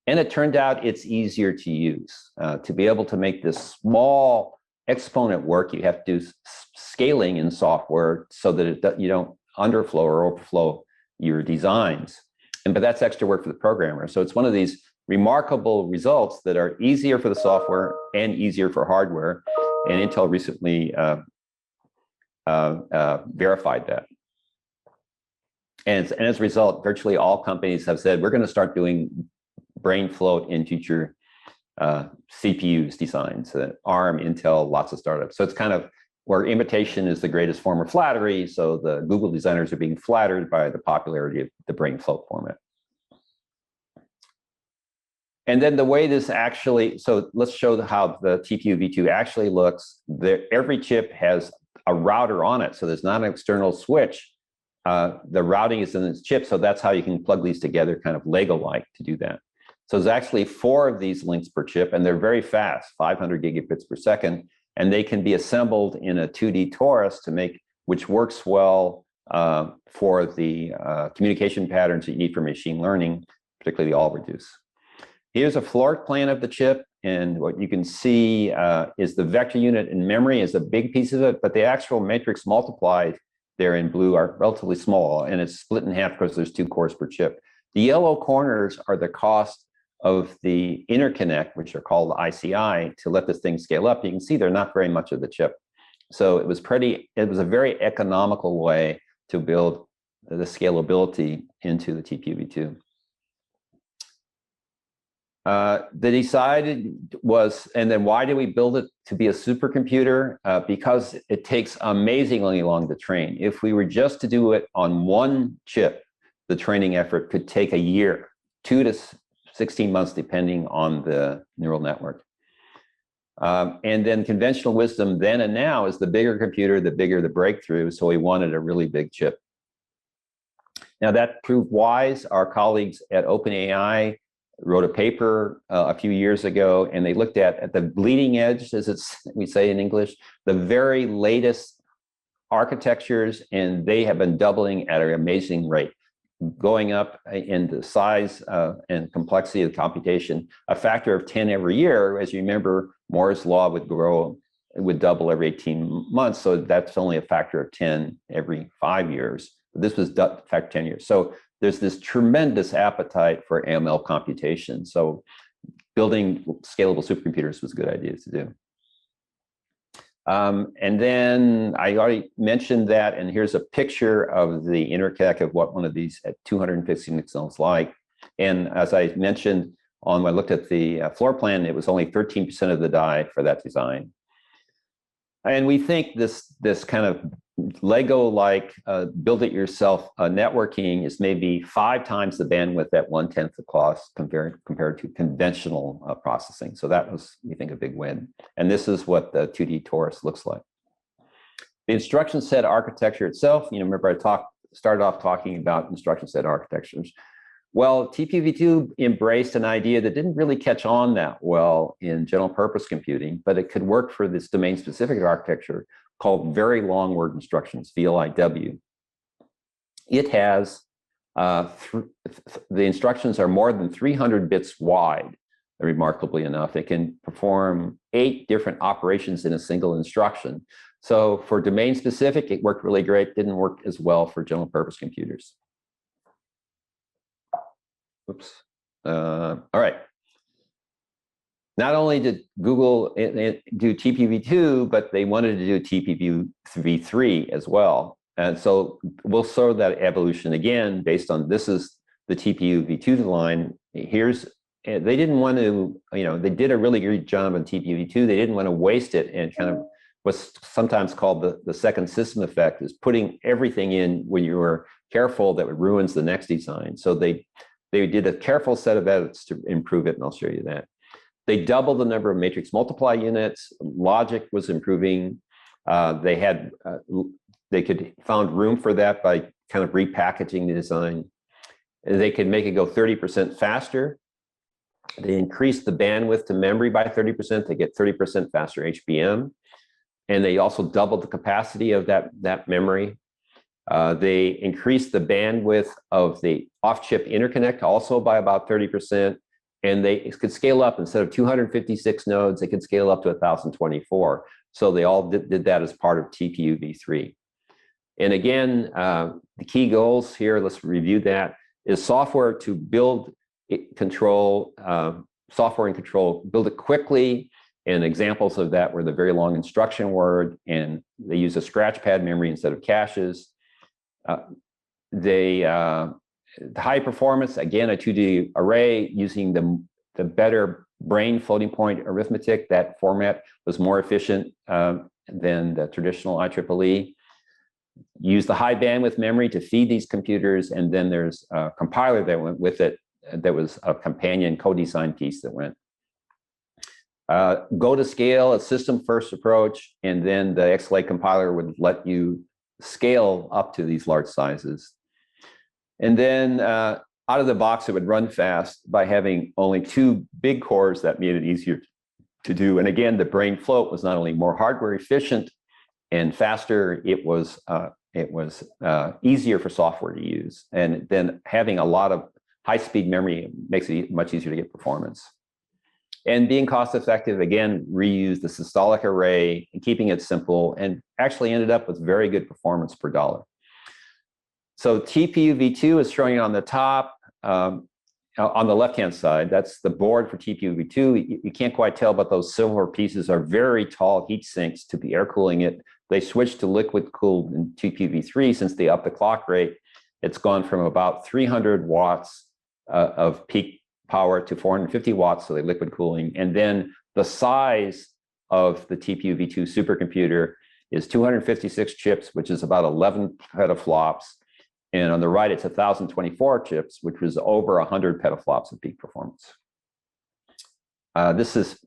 S2: And it turned out it's easier to use. To be able to make this small exponent work, you have to do scaling in software so that you don't underflow or overflow your designs. But that's extra work for the programmer. So it's one of these remarkable results that are easier for the software and easier for hardware. And Intel recently verified that. And as a result, virtually all companies have said, we're going to start doing brain float in future CPUs designs, ARM, Intel, lots of startups. So it's kind of where imitation is the greatest form of flattery. So the Google designers are being flattered by the popularity of the brain float format. And then the way this actually, so let's show how the TPU V2 actually looks. Every chip has a router on it, so there's not an external switch. The routing is in this chip, so that's how you can plug these together kind of Lego-like to do that. So there's actually 4 of these links per chip, and they're very fast, 500 gigabits per second, and they can be assembled in a 2D torus to make, which works well for the communication patterns that you need for machine learning, particularly the all-reduce. Here's a floor plan of the chip, and what you can see is the vector unit in memory is a big piece of it, but the actual matrix multiplied there in blue are relatively small, and it's split in half because there's 2 cores per chip. The yellow corners are the cost of the interconnect, which are called ICI, to let this thing scale up. You can see they're not very much of the chip. So it was a very economical way to build the scalability into the TPU V2. The decided was, and then why did we build it to be a supercomputer? Because it takes amazingly long to train. If we were just to do it on one chip, the training effort could take a year, 2 to 16 months, depending on the neural network. And then conventional wisdom then and now is the bigger computer, the bigger the breakthrough. So we wanted a really big chip. Now that proved wise. Our colleagues at OpenAI wrote a paper a few years ago, and they looked at the bleeding edge, as we say in English, the very latest architectures, and they have been doubling at an amazing rate, going up in the size and complexity of the computation, a factor of 10 every year. As you remember, Moore's law would grow, it would double every 18 months, so that's only a factor of 10 every 5 years. This was factor 10 years. So there's this tremendous appetite for ML computation. So building scalable supercomputers was a good idea to do. And then I already mentioned that, and here's a picture of the interconnect of what one of these at 250 nixels like. And as I mentioned, when I looked at the floor plan, it was only 13% of the die for that design. And we think this kind of Lego-like build-it-yourself networking is maybe 5 times the bandwidth at 1/10 the cost compared to conventional processing. So that was, we think, a big win. And this is what the 2D torus looks like. The instruction set architecture itself, remember I started off talking about instruction set architectures. Well, TPU V2 embraced an idea that didn't really catch on that well in general purpose computing, but it could work for this domain-specific architecture called very long word instructions, VLIW. It has, the instructions are more than 300 bits wide, remarkably enough. It can perform 8 different operations in a single instruction. So for domain-specific, it worked really great, didn't work as well for general purpose computers. Oops. All right. Not only did Google do TPU V2, but they wanted to do TPU V3 as well. And so we'll show that evolution again based on this is the TPU V2 line. They didn't want to, they did a really good job on TPU V2. They didn't want to waste it, and kind of what's sometimes called the second system effect is putting everything in when you were careful that ruins the next design. So they did a careful set of edits to improve it, and I'll show you that. They doubled the number of matrix multiply units. Logic was improving. They found room for that by kind of repackaging the design. They could make it go 30% faster. They increased the bandwidth to memory by 30%. They get 30% faster HBM. and they also doubled the capacity of that memory. They increased the bandwidth of the off-chip interconnect also by about 30%, and they could scale up. Instead of 256 nodes, they could scale up to 1,024. So they all did that as part of TPU v3. And again, the key goals here, let's review that, is software to build control, software and control, build it quickly. And examples of that were the very long instruction word, and they use a scratch pad memory instead of caches. The high performance, again, a 2D array using the better brain floating point arithmetic. That format was more efficient than the traditional IEEE. Use the high bandwidth memory to feed these computers, and then there's a compiler that went with it. There was a companion co-design piece that went. Go to scale, a system first approach, and then the XLA compiler would let you scale up to these large sizes. And then out of the box, it would run fast by having only 2 big cores. That made it easier to do. And again, the brain float was not only more hardware efficient and faster, it was easier for software to use. And then having a lot of high-speed memory makes it much easier to get performance. And being cost-effective, again, reuse the systolic array and keeping it simple, and actually ended up with very good performance per dollar. So TPU v2 is showing on the top. On the left-hand side, that's the board for TPU v2. You can't quite tell, but those silver pieces are very tall heat sinks to be air cooling it. They switched to liquid cooled in TPU v3 since they upped the clock rate. It's gone from about 300 watts of peak power to 450 watts, so they liquid cooling. And then the size of the TPU v2 supercomputer is 256 chips, which is about 11 petaflops. And on the right, it's 1,024 chips, which was over 100 petaflops of peak performance. This is,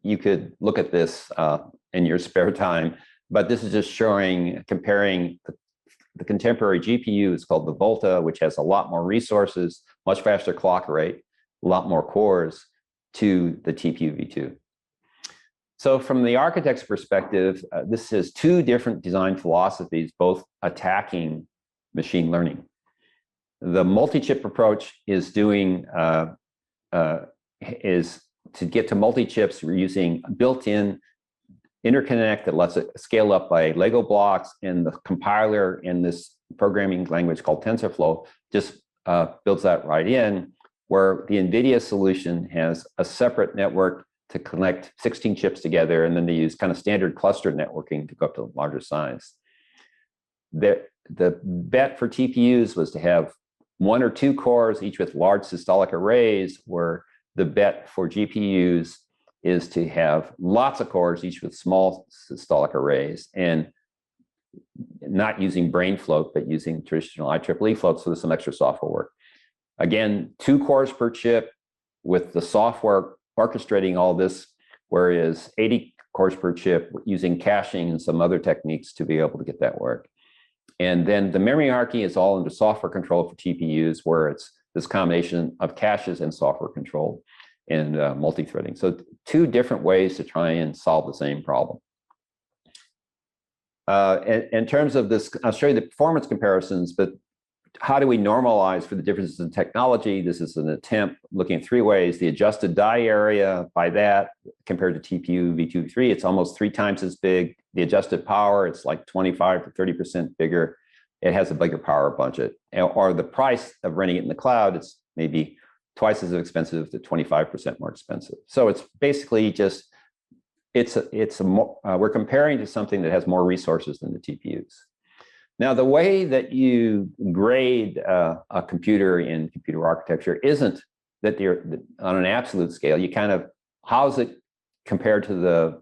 S2: you could look at this in your spare time, but this is just showing, comparing the contemporary GPU. It's called the Volta, which has a lot more resources, much faster clock rate, a lot more cores, to the TPU v2. So from the architect's perspective, this is 2 different design philosophies, both attacking machine learning. The multi-chip approach is doing is to get to multi-chips. We're using built-in interconnect that lets it scale up by Lego blocks, and the compiler in this programming language called TensorFlow just builds that right in, where the NVIDIA solution has a separate network to connect 16 chips together, and then they use kind of standard cluster networking to go up to a larger size. The bet for TPUs was to have 1 or 2 cores, each with large systolic arrays, where the bet for GPUs is to have lots of cores, each with small systolic arrays, and not using brain float, but using traditional IEEE float, so there's some extra software work. Again, 2 cores per chip with the software orchestrating all this, whereas 80 cores per chip using caching and some other techniques to be able to get that work. And then the memory hierarchy is all under software control for TPUs, where it's this combination of caches and software control and multi-threading. So 2 different ways to try and solve the same problem. In terms of this, I'll show you the performance comparisons, but how do we normalize for the differences in technology? This is an attempt looking at 3 ways. The adjusted die area, by that, compared to TPU v2-3, it's almost 3 times as big. The adjusted power, it's like 25 to 30% bigger. It has a bigger power budget. Or the price of renting it in the cloud, it's maybe twice as expensive to 25% more expensive. So it's basically just, we're comparing to something that has more resources than the TPUs. Now, the way that you grade a computer in computer architecture isn't that they're on an absolute scale. You kind of, how's it compared to the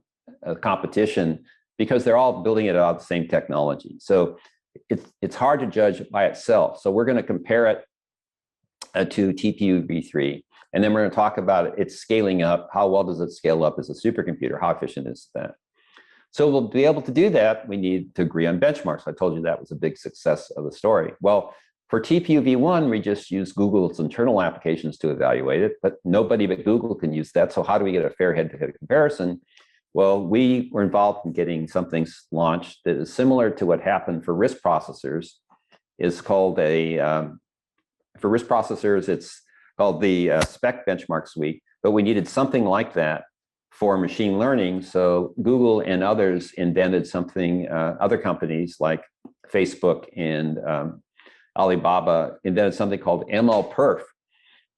S2: competition? Because they're all building it out of the same technology. So it's hard to judge by itself. So we're going to compare it to TPU v3. And then we're going to talk about its scaling up. How well does it scale up as a supercomputer? How efficient is that? So we'll be able to do that. We need to agree on benchmarks. I told you that was a big success of the story. Well, for TPU v1, we just use Google's internal applications to evaluate it, but nobody but Google can use that. So how do we get a fair head-to-head comparison? Well, we were involved in getting something launched that is similar to what happened for RISC processors. It's called for RISC processors, it's called the SPEC benchmark suite, but we needed something like that for machine learning. So Google and others invented something, other companies like Facebook and Alibaba invented something called MLPerf,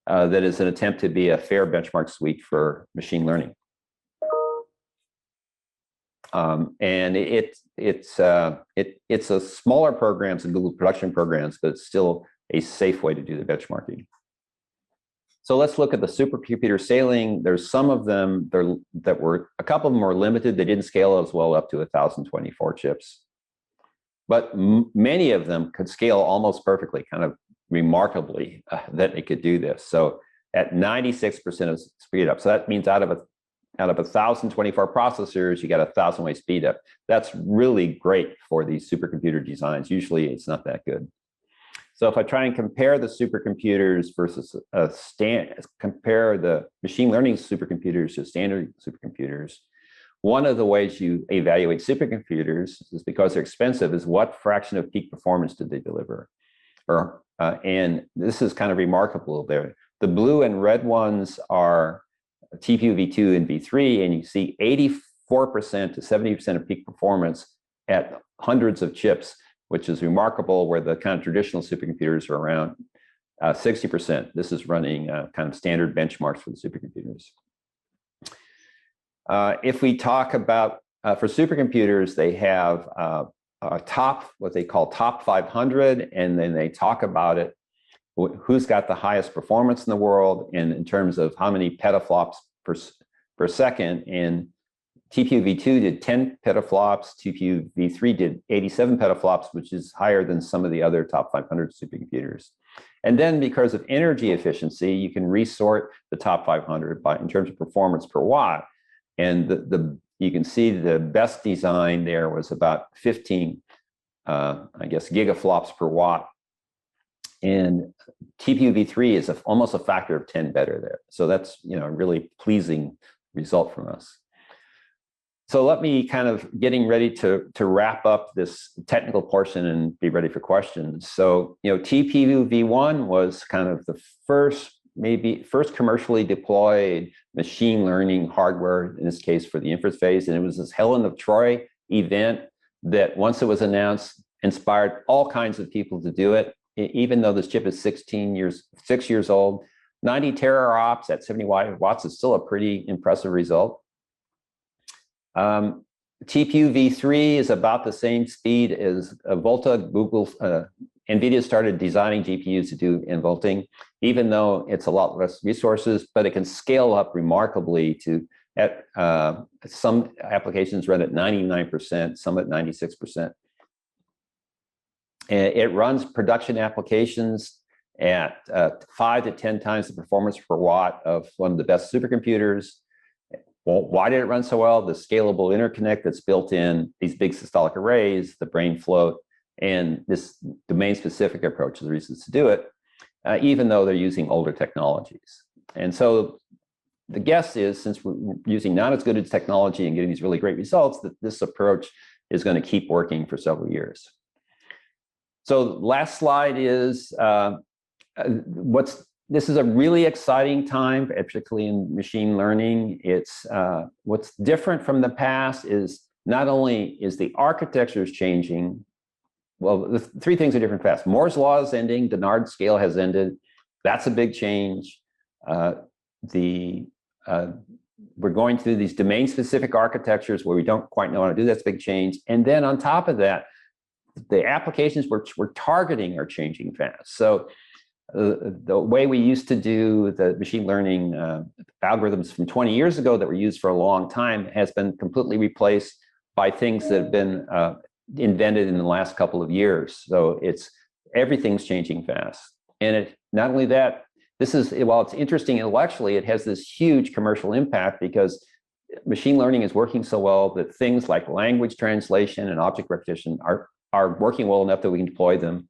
S2: that is an attempt to be a fair benchmark suite for machine learning. And it's a smaller programs than Google production programs, but it's still a safe way to do the benchmarking. So let's look at the supercomputer scaling. There's some of them that were, a couple of them were limited. They didn't scale as well up to 1,024 chips. But many of them could scale almost perfectly, kind of remarkably that it could do this. So at 96% of speed up. So that means out of 1,024 processors, you got a 1,000-way speed up. That's really great for these supercomputer designs. Usually it's not that good. So if I try and compare the supercomputers versus compare the machine learning supercomputers to standard supercomputers, one of the ways you evaluate supercomputers is because they're expensive is what fraction of peak performance did they deliver? And this is kind of remarkable there. The blue and red ones are TPU v2 and v3, and you see 84% to 70% of peak performance at hundreds of chips, which is remarkable, where the kind of traditional supercomputers are around 60%. This is running kind of standard benchmarks for the supercomputers. If we talk about, for supercomputers, they have what they call top 500, and then they talk about it, who's got the highest performance in the world, and in terms of how many petaflops per second. And TPU v2 did 10 petaflops, TPU v3 did 87 petaflops, which is higher than some of the other top 500 supercomputers. And then because of energy efficiency, you can resort the top 500 in terms of performance per watt. And you can see the best design there was about 15, I guess, gigaflops per watt. And TPU v3 is almost a factor of 10 better there. So that's, a really pleasing result from us. So let me kind of getting ready to wrap up this technical portion and be ready for questions. So, TPU v1 was kind of the first commercially deployed machine learning hardware, in this case for the inference phase. And it was this Helen of Troy event that once it was announced, inspired all kinds of people to do it. Even though this chip is 6 years old, 90 teraops at 70 watts is still a pretty impressive result. TPU v3 is about the same speed as Volta. NVIDIA started designing GPUs to do involting, even though it's a lot less resources, but it can scale up remarkably some applications run at 99%, some at 96%. It runs production applications at 5 to 10 times the performance per watt of one of the best supercomputers. Well, why did it run so well? The scalable interconnect that's built in, these big systolic arrays, the brain float, and this domain-specific approach are the reasons to do it, even though they're using older technologies. And so the guess is, since we're using not as good as technology and getting these really great results, that this approach is going to keep working for several years. So last slide is this is a really exciting time, particularly in machine learning. It's what's different from the past is not only is the architecture changing. Well, the three things are different fast. Moore's law is ending. Dennard scale has ended. That's a big change. We're going through these domain-specific architectures where we don't quite know how to do. That's a big change. And then on top of that, the applications we're targeting are changing fast. So the way we used to do the machine learning algorithms from 20 years ago that were used for a long time has been completely replaced by things that have been invented in the last couple of years. So everything's changing fast. And not only that, while it's interesting intellectually, it has this huge commercial impact because machine learning is working so well that things like language translation and object recognition are working well enough that we can deploy them.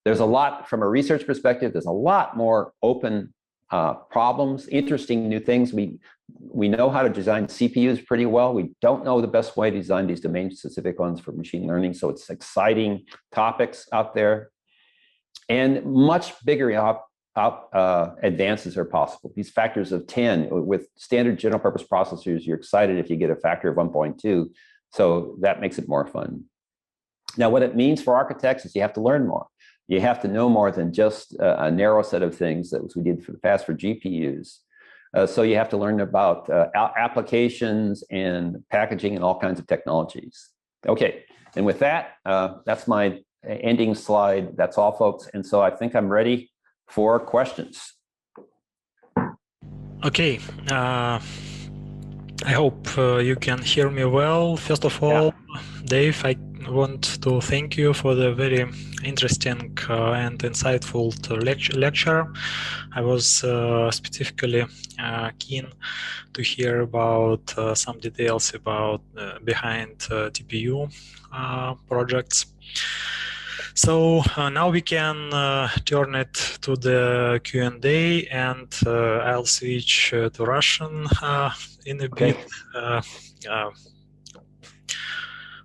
S2: There's a lot, from a research perspective, there's a lot more open problems, interesting new things. We know how to design CPUs pretty well. We don't know the best way to design these domain-specific ones for machine learning. So it's exciting topics out there, and much bigger advances are possible. These factors of 10 with standard general-purpose processors. You're excited if you get a factor of 1.2. So that makes it more fun. Now, what it means for architects is you have to learn more. You have to know more than just a narrow set of things that we did for the past for GPUs. So you have to learn about applications and packaging and all kinds of technologies. Okay, and with that, that's my ending slide. That's all, folks. And so I think I'm ready for questions.
S1: Okay, I hope you can hear me well. First of all, Dave, I want to thank you for the very interesting and insightful lecture. I was specifically keen to hear about some details about behind TPU projects. So now we can turn it to the Q&A, and I'll switch to Russian in a bit.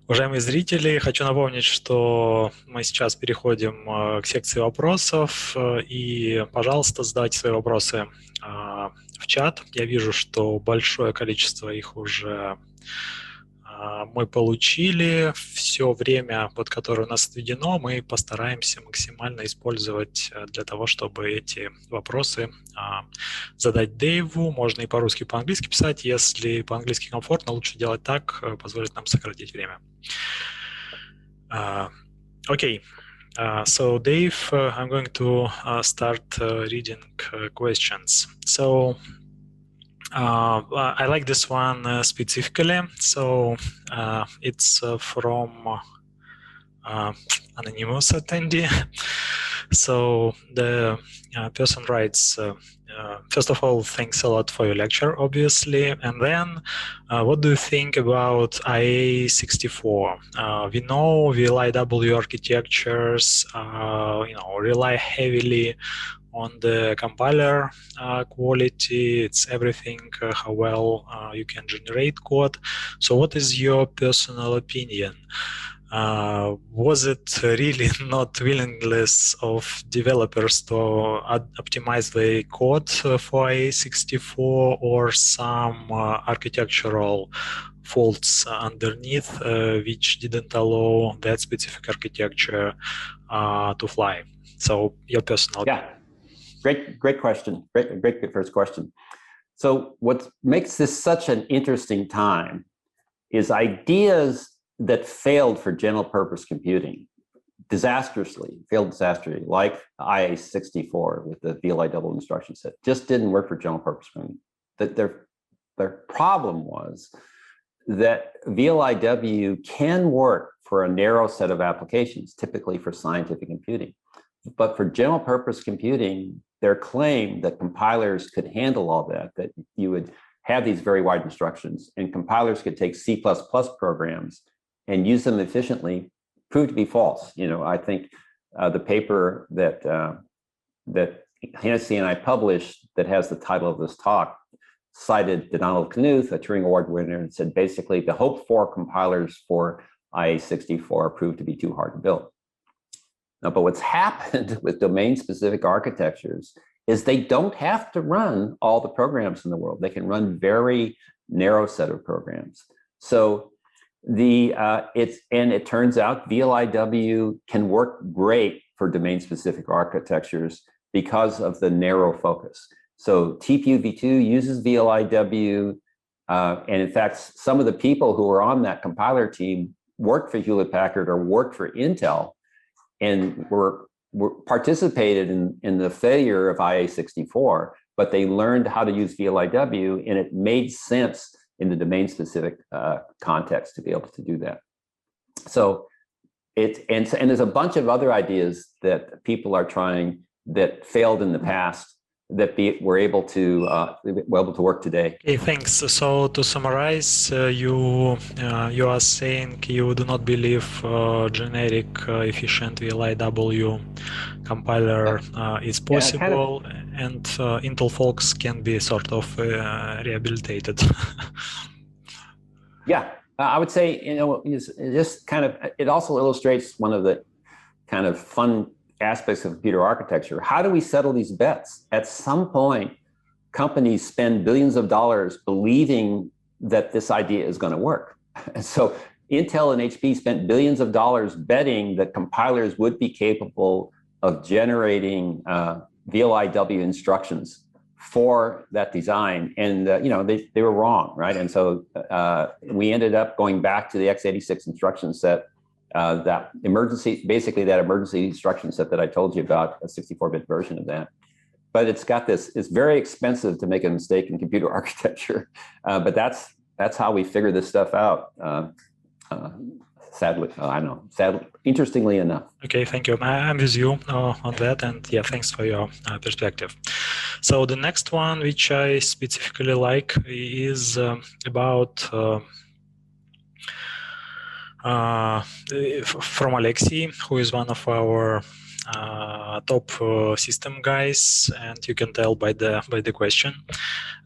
S1: Уважаемые зрители, хочу напомнить, что мы сейчас переходим к секции вопросов, и, пожалуйста, задавайте свои вопросы в чат. Я вижу, что большое количество их уже мы получили. Все время, которое у нас отведено, мы постараемся максимально использовать для того, чтобы эти вопросы задать Дэйву. Можно и по-русски, и по-английски писать. Если по-английски комфортно, лучше делать так, позволит нам сократить время. Okay, so Dave, I'm going to start reading questions. So I like this one specifically. So it's from anonymous attendee. So the person writes, first of all, thanks a lot for your lecture, obviously. And then, what do you think about IA64? We know VLIW architectures, rely heavily on the compiler quality. It's everything how well you can generate code. So what is your personal opinion? Was it really not willingness of developers to optimize the code for IA64, or some architectural faults underneath which didn't allow that specific architecture to fly? So your personal opinion.
S2: Great question. Great first question. So what makes this such an interesting time is ideas that failed for general purpose computing failed disastrously, like IA64 with the VLIW instruction set, just didn't work for general purpose computing. That their problem was that VLIW can work for a narrow set of applications, typically for scientific computing. But for general purpose computing, their claim that compilers could handle all that you would have these very wide instructions, and compilers could take C++ programs and use them efficiently, proved to be false. I think the paper that Hennessy and I published that has the title of this talk cited Donald Knuth, a Turing Award winner, and said basically the hoped-for compilers for IA64 proved to be too hard to build. Now, but what's happened with domain-specific architectures is they don't have to run all the programs in the world. They can run very narrow set of programs. So it turns out VLIW can work great for domain-specific architectures because of the narrow focus. So TPU v2 uses VLIW, and in fact, some of the people who were on that compiler team worked for Hewlett-Packard or worked for Intel, and were participated in the failure of IA64, but they learned how to use VLIW, and it made sense in the domain-specific context to be able to do that. So and there's a bunch of other ideas that people are trying that failed in the past that we're able to work today.
S1: Okay, thanks. So to summarize, you are saying you do not believe generic efficient VLIW compiler is possible, and Intel folks can be sort of rehabilitated.
S2: Yeah, I would say, it also illustrates one of the kind of fun aspects of computer architecture. How do we settle these bets? At some point, companies spend billions of dollars believing that this idea is going to work. And so Intel and HP spent billions of dollars betting that compilers would be capable of generating VLIW instructions for that design. And they were wrong, right? And so we ended up going back to the x86 instruction set, that emergency instruction set that I told you about, a 64-bit version of that. But it's very expensive to make a mistake in computer architecture. But that's how we figure this stuff out. Sadly, interestingly enough.
S1: Okay, thank you. I'm with you on that, and yeah, thanks for your perspective. So the next one, which I specifically like, is about from Alexei, who is one of our top system guys, and you can tell by the question.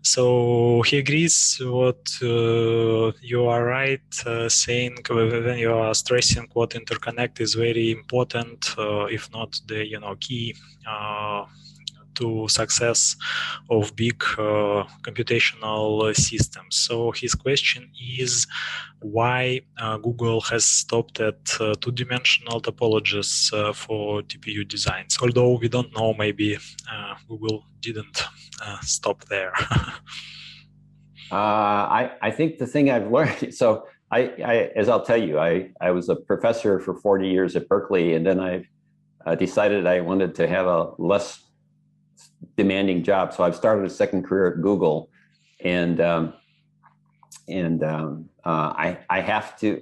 S1: So he agrees what you are right, saying when you are stressing what interconnect is very important, if not the key to success of big computational systems. So his question is why Google has stopped at two-dimensional topologies for TPU designs. Although we don't know, maybe Google didn't stop there.
S2: I think the thing I've learned, so as I'll tell you, I was a professor for 40 years at Berkeley, and then I decided I wanted to have a less demanding job. So I've started a second career at Google, and I have to,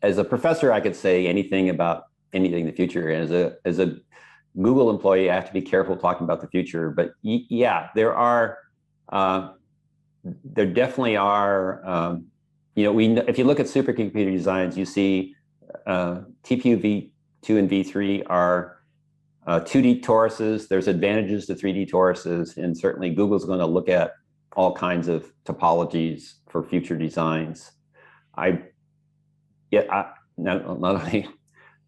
S2: as a professor, I could say anything about anything in the future. As a Google employee, I have to be careful talking about the future. But yeah, there definitely are. If you look at supercomputer designs, you see TPU V2 and V3 are 2D toruses. There's advantages to 3D toruses, and certainly Google's going to look at all kinds of topologies for future designs. Not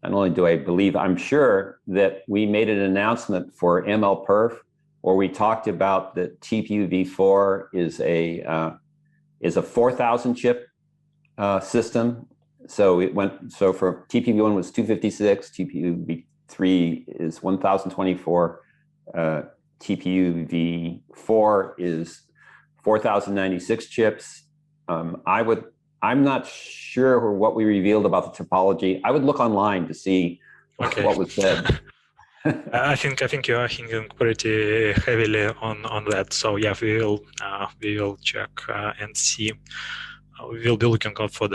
S2: only do I believe, I'm sure that we made an announcement for MLPerf where we talked about that TPU V4 is a 4,000 chip system. So for TPU V1 was 256, TPU V3 is 1,024, TPU V4 is 4,096 chips. I'm not sure what we revealed about the topology. I would look online to see what was said.
S1: I think you are hinting pretty heavily on that. So yeah, we will check and see. We will be looking out for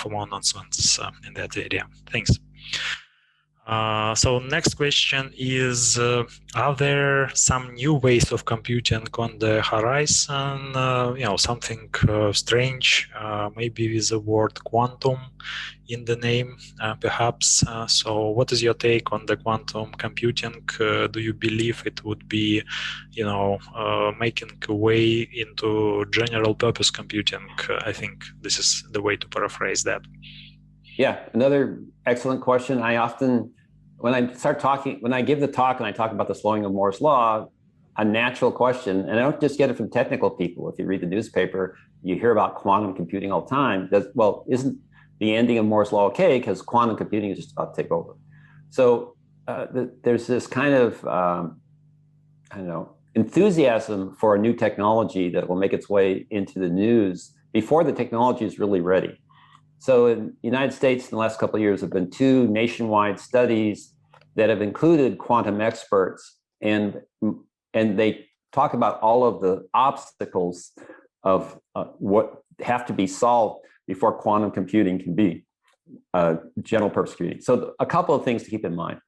S1: more announcements in that area. Thanks. So next question is, are there some new ways of computing on the horizon? Something strange, maybe with the word quantum in the name, perhaps. So what is your take on the quantum computing? Do you believe it would be, making a way into general purpose computing? I think this is the way to paraphrase that.
S2: Yeah, another excellent question. I often, when I give the talk and I talk about the slowing of Moore's law, a natural question, and I don't just get it from technical people. If you read the newspaper, you hear about quantum computing all the time. Isn't the ending of Moore's law okay? Because quantum computing is just about to take over. So there's this kind of, enthusiasm for a new technology that will make its way into the news before the technology is really ready. So in the United States, in the last couple of years, have been 2 nationwide studies that have included quantum experts, and they talk about all of the obstacles of what have to be solved before quantum computing can be general purpose computing. So a couple of things to keep in mind.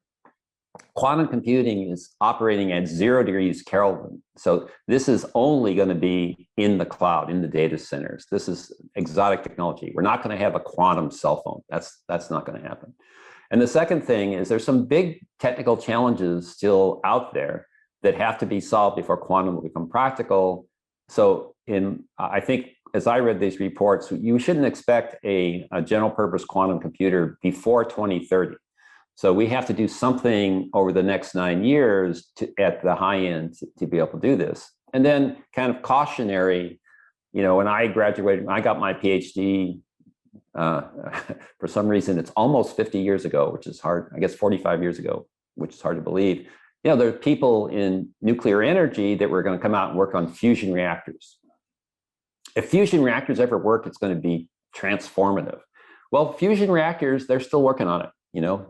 S2: quantum computing is operating at 0 degrees Kelvin. So this is only going to be in the cloud, in the data centers. This is exotic technology. We're not going to have a quantum cell phone. That's not going to happen. And the second thing is there's some big technical challenges still out there that have to be solved before quantum will become practical. So I think as I read these reports, you shouldn't expect a general purpose quantum computer before 2030. So we have to do something over the next 9 years at the high end to be able to do this. And then kind of cautionary, when I graduated, I got my PhD, for some reason, it's almost 50 years ago, which is hard, I guess 45 years ago, which is hard to believe. There are people in nuclear energy that were going to come out and work on fusion reactors. If fusion reactors ever work, it's going to be transformative. Well, fusion reactors, they're still working on it,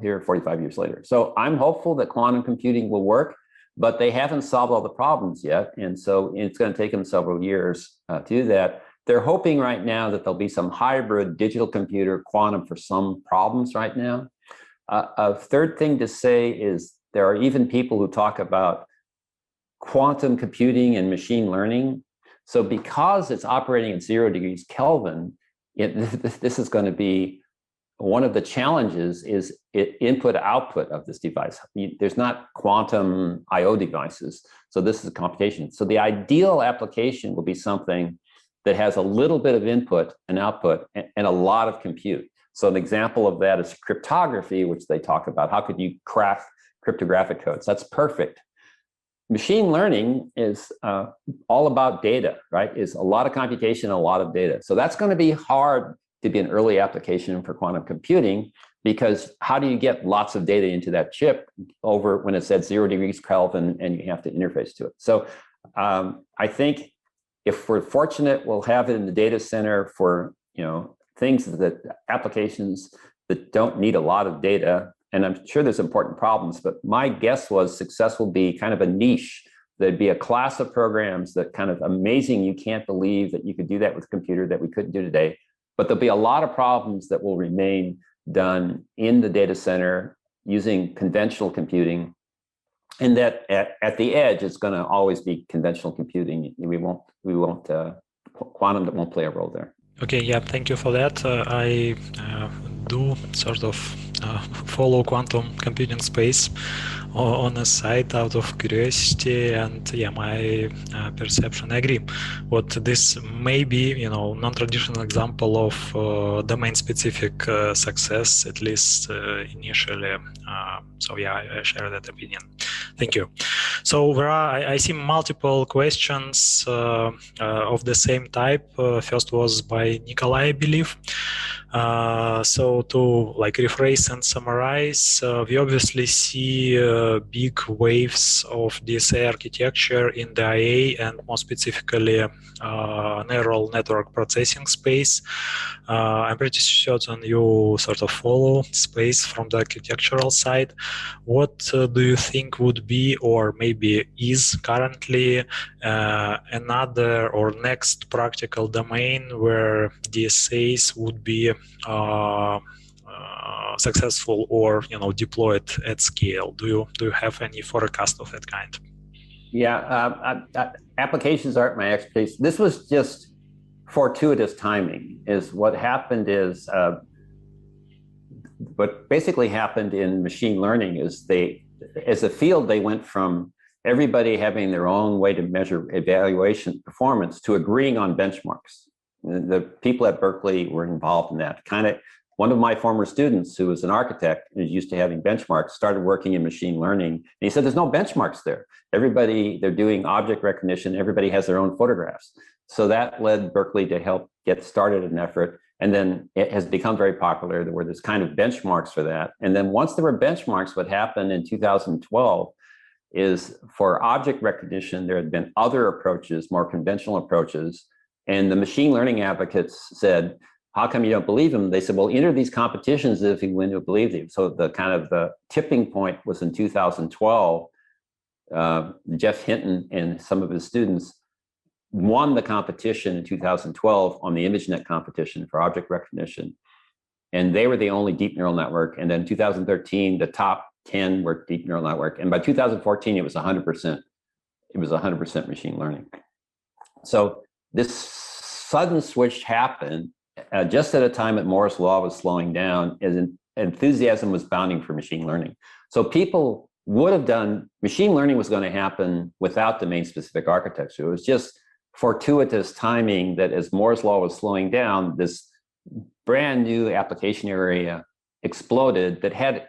S2: here 45 years later. So I'm hopeful that quantum computing will work, but they haven't solved all the problems yet. And so it's going to take them several years to do that. They're hoping right now that there'll be some hybrid digital computer quantum for some problems right now. A third thing to say is there are even people who talk about quantum computing and machine learning. So because it's operating at 0 degrees Kelvin, this is going to be one of the challenges is input-output of this device. There's not quantum I/O devices, so this is a computation. So the ideal application will be something that has a little bit of input and output and a lot of compute. So an example of that is cryptography, which they talk about. How could you crack cryptographic codes? That's perfect. Machine learning is all about data, right? It's a lot of computation, a lot of data. So that's going to be hard to be an early application for quantum computing, because how do you get lots of data into that chip over when it's at 0 degrees Kelvin and you have to interface to it? So I think if we're fortunate, we'll have it in the data center for things applications that don't need a lot of data. And I'm sure there's important problems, but my guess was success will be kind of a niche. There'd be a class of programs that kind of amazing. You can't believe that you could do that with a computer that we couldn't do today. But there'll be a lot of problems that will remain done in the data center using conventional computing. And that at the edge, it's going to always be conventional computing. Quantum that won't play a role there.
S1: Okay, yeah, thank you for that. I do sort of follow quantum computing space on a side out of curiosity, and yeah, my perception, I agree. What this may be, non-traditional example of domain-specific success, at least initially. So yeah, I share that opinion. Thank you. So I see multiple questions of the same type. First was by Nikolai, I believe. So to rephrase and summarize, we obviously see big waves of DSA architecture in the IA and more specifically neural network processing space. I'm pretty certain you sort of follow space from the architectural side. What do you think would be, or maybe is currently, another or next practical domain where DSAs would be successful or deployed at scale? Do you have any forecast of that kind?
S2: Yeah, applications aren't my expertise. This was just fortuitous timing. What basically happened in machine learning is as a field, they went from everybody having their own way to measure evaluation performance to agreeing on benchmarks. The people at Berkeley were involved in that. One of my former students, who was an architect and is used to having benchmarks, started working in machine learning. And he said, there's no benchmarks there. They're doing object recognition. Everybody has their own photographs. So that led Berkeley to help get started an effort. And then it has become very popular. There were this kind of benchmarks for that. And then once there were benchmarks, what happened in 2012 is for object recognition, there had been other approaches, more conventional approaches. And the machine learning advocates said, how come you don't believe them? They said, well, enter these competitions if you win to believe them. So the tipping point was in 2012. Jeff Hinton and some of his students won the competition in 2012 on the ImageNet competition for object recognition. And they were the only deep neural network. And then in 2013, the top 2010 were deep neural network, and by 2014 it was 100%. It was 100% machine learning. So this sudden switch happened just at a time that Moore's law was slowing down, as enthusiasm was bounding for machine learning. So people would have done, machine learning was going to happen without domain-specific architecture. It was just fortuitous timing that as Moore's law was slowing down, this brand new application area exploded that had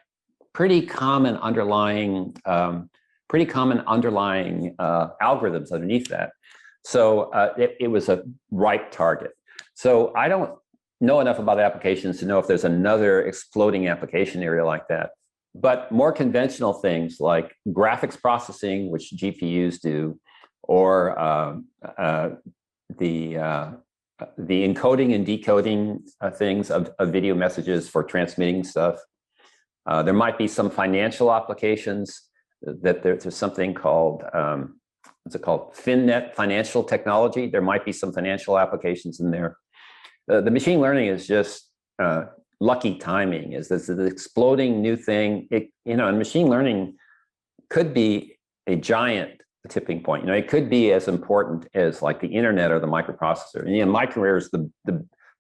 S2: pretty common underlying algorithms underneath that. So it was a ripe target. So I don't know enough about applications to know if there's another exploding application area like that. But more conventional things like graphics processing, which GPUs do, or the encoding and decoding things of video messages for transmitting stuff. There might be some financial applications that there's something called, what's it called? FinNet, financial technology. There might be some financial applications in there. The machine learning is just lucky timing. Is this an exploding new thing? And machine learning could be a giant tipping point. It could be as important as like the internet or the microprocessor. And my career is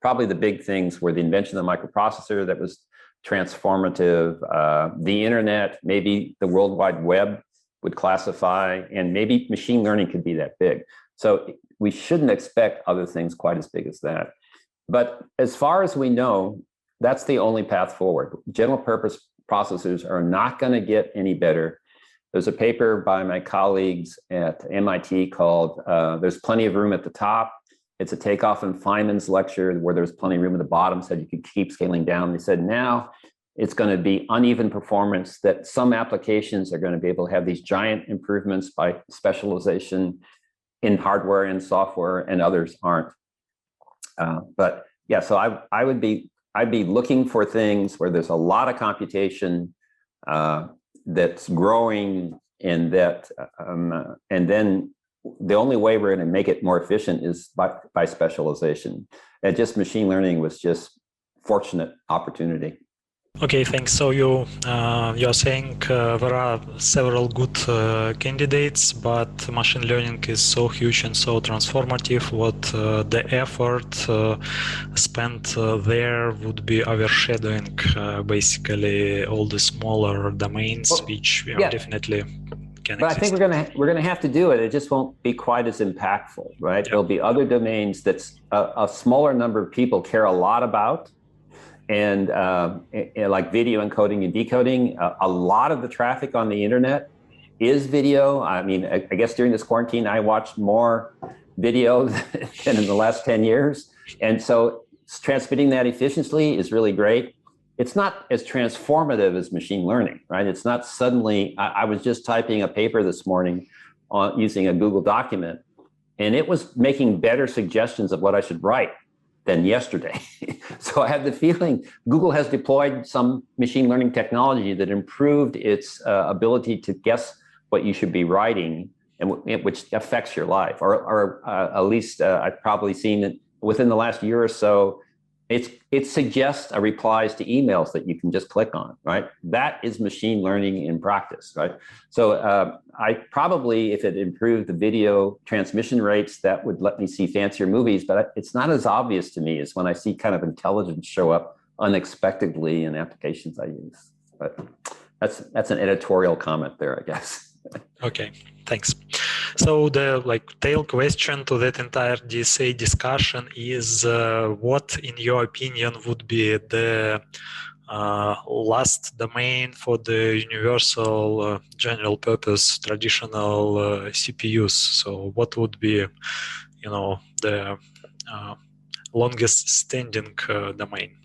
S2: probably the big things were the invention of the microprocessor that was transformative, the internet, maybe the World Wide Web would classify, and maybe machine learning could be that big. So we shouldn't expect other things quite as big as that. But as far as we know, that's the only path forward. General purpose processors are not going to get any better. There's a paper by my colleagues at MIT called There's Plenty of Room at the Top. It's a takeoff in Feynman's lecture where there's plenty of room at the bottom, said you could keep scaling down. They said now it's going to be uneven performance, that some applications are going to be able to have these giant improvements by specialization in hardware and software, and others aren't. But yeah, so I'd be looking for things where there's a lot of computation that's growing, and that and then the only way we're going to make it more efficient is by specialization. And just machine learning was just fortunate opportunity.
S1: Okay, thanks. So you're saying there are several good candidates, but machine learning is so huge and so transformative. What the effort spent there would be overshadowing basically all the smaller domains, which definitely can
S2: but
S1: exist.
S2: I think we're gonna have to do it. It just won't be quite as impactful, right? There'll be other domains that a smaller number of people care a lot about. And like video encoding and decoding, a lot of the traffic on the internet is video. I mean, I guess during this quarantine, I watched more video than in the last 10 years. And so transmitting that efficiently is really great. It's not as transformative as machine learning, right? It's not suddenly, I was just typing a paper this morning using a Google document, and it was making better suggestions of what I should write than yesterday. So I have the feeling Google has deployed some machine learning technology that improved its ability to guess what you should be writing, and which affects your life. Or at least I've probably seen it within the last year or so. It suggests replies to emails that you can just click on, right? That is machine learning in practice, right? So I probably, if it improved the video transmission rates, that would let me see fancier movies, but it's not as obvious to me as when I see kind of intelligence show up unexpectedly in applications I use. But that's an editorial comment there, I guess.
S1: Okay, thanks. So the tail question to that entire DSA discussion is what, in your opinion, would be the last domain for the universal general purpose traditional CPUs? So what would be, the longest standing domain?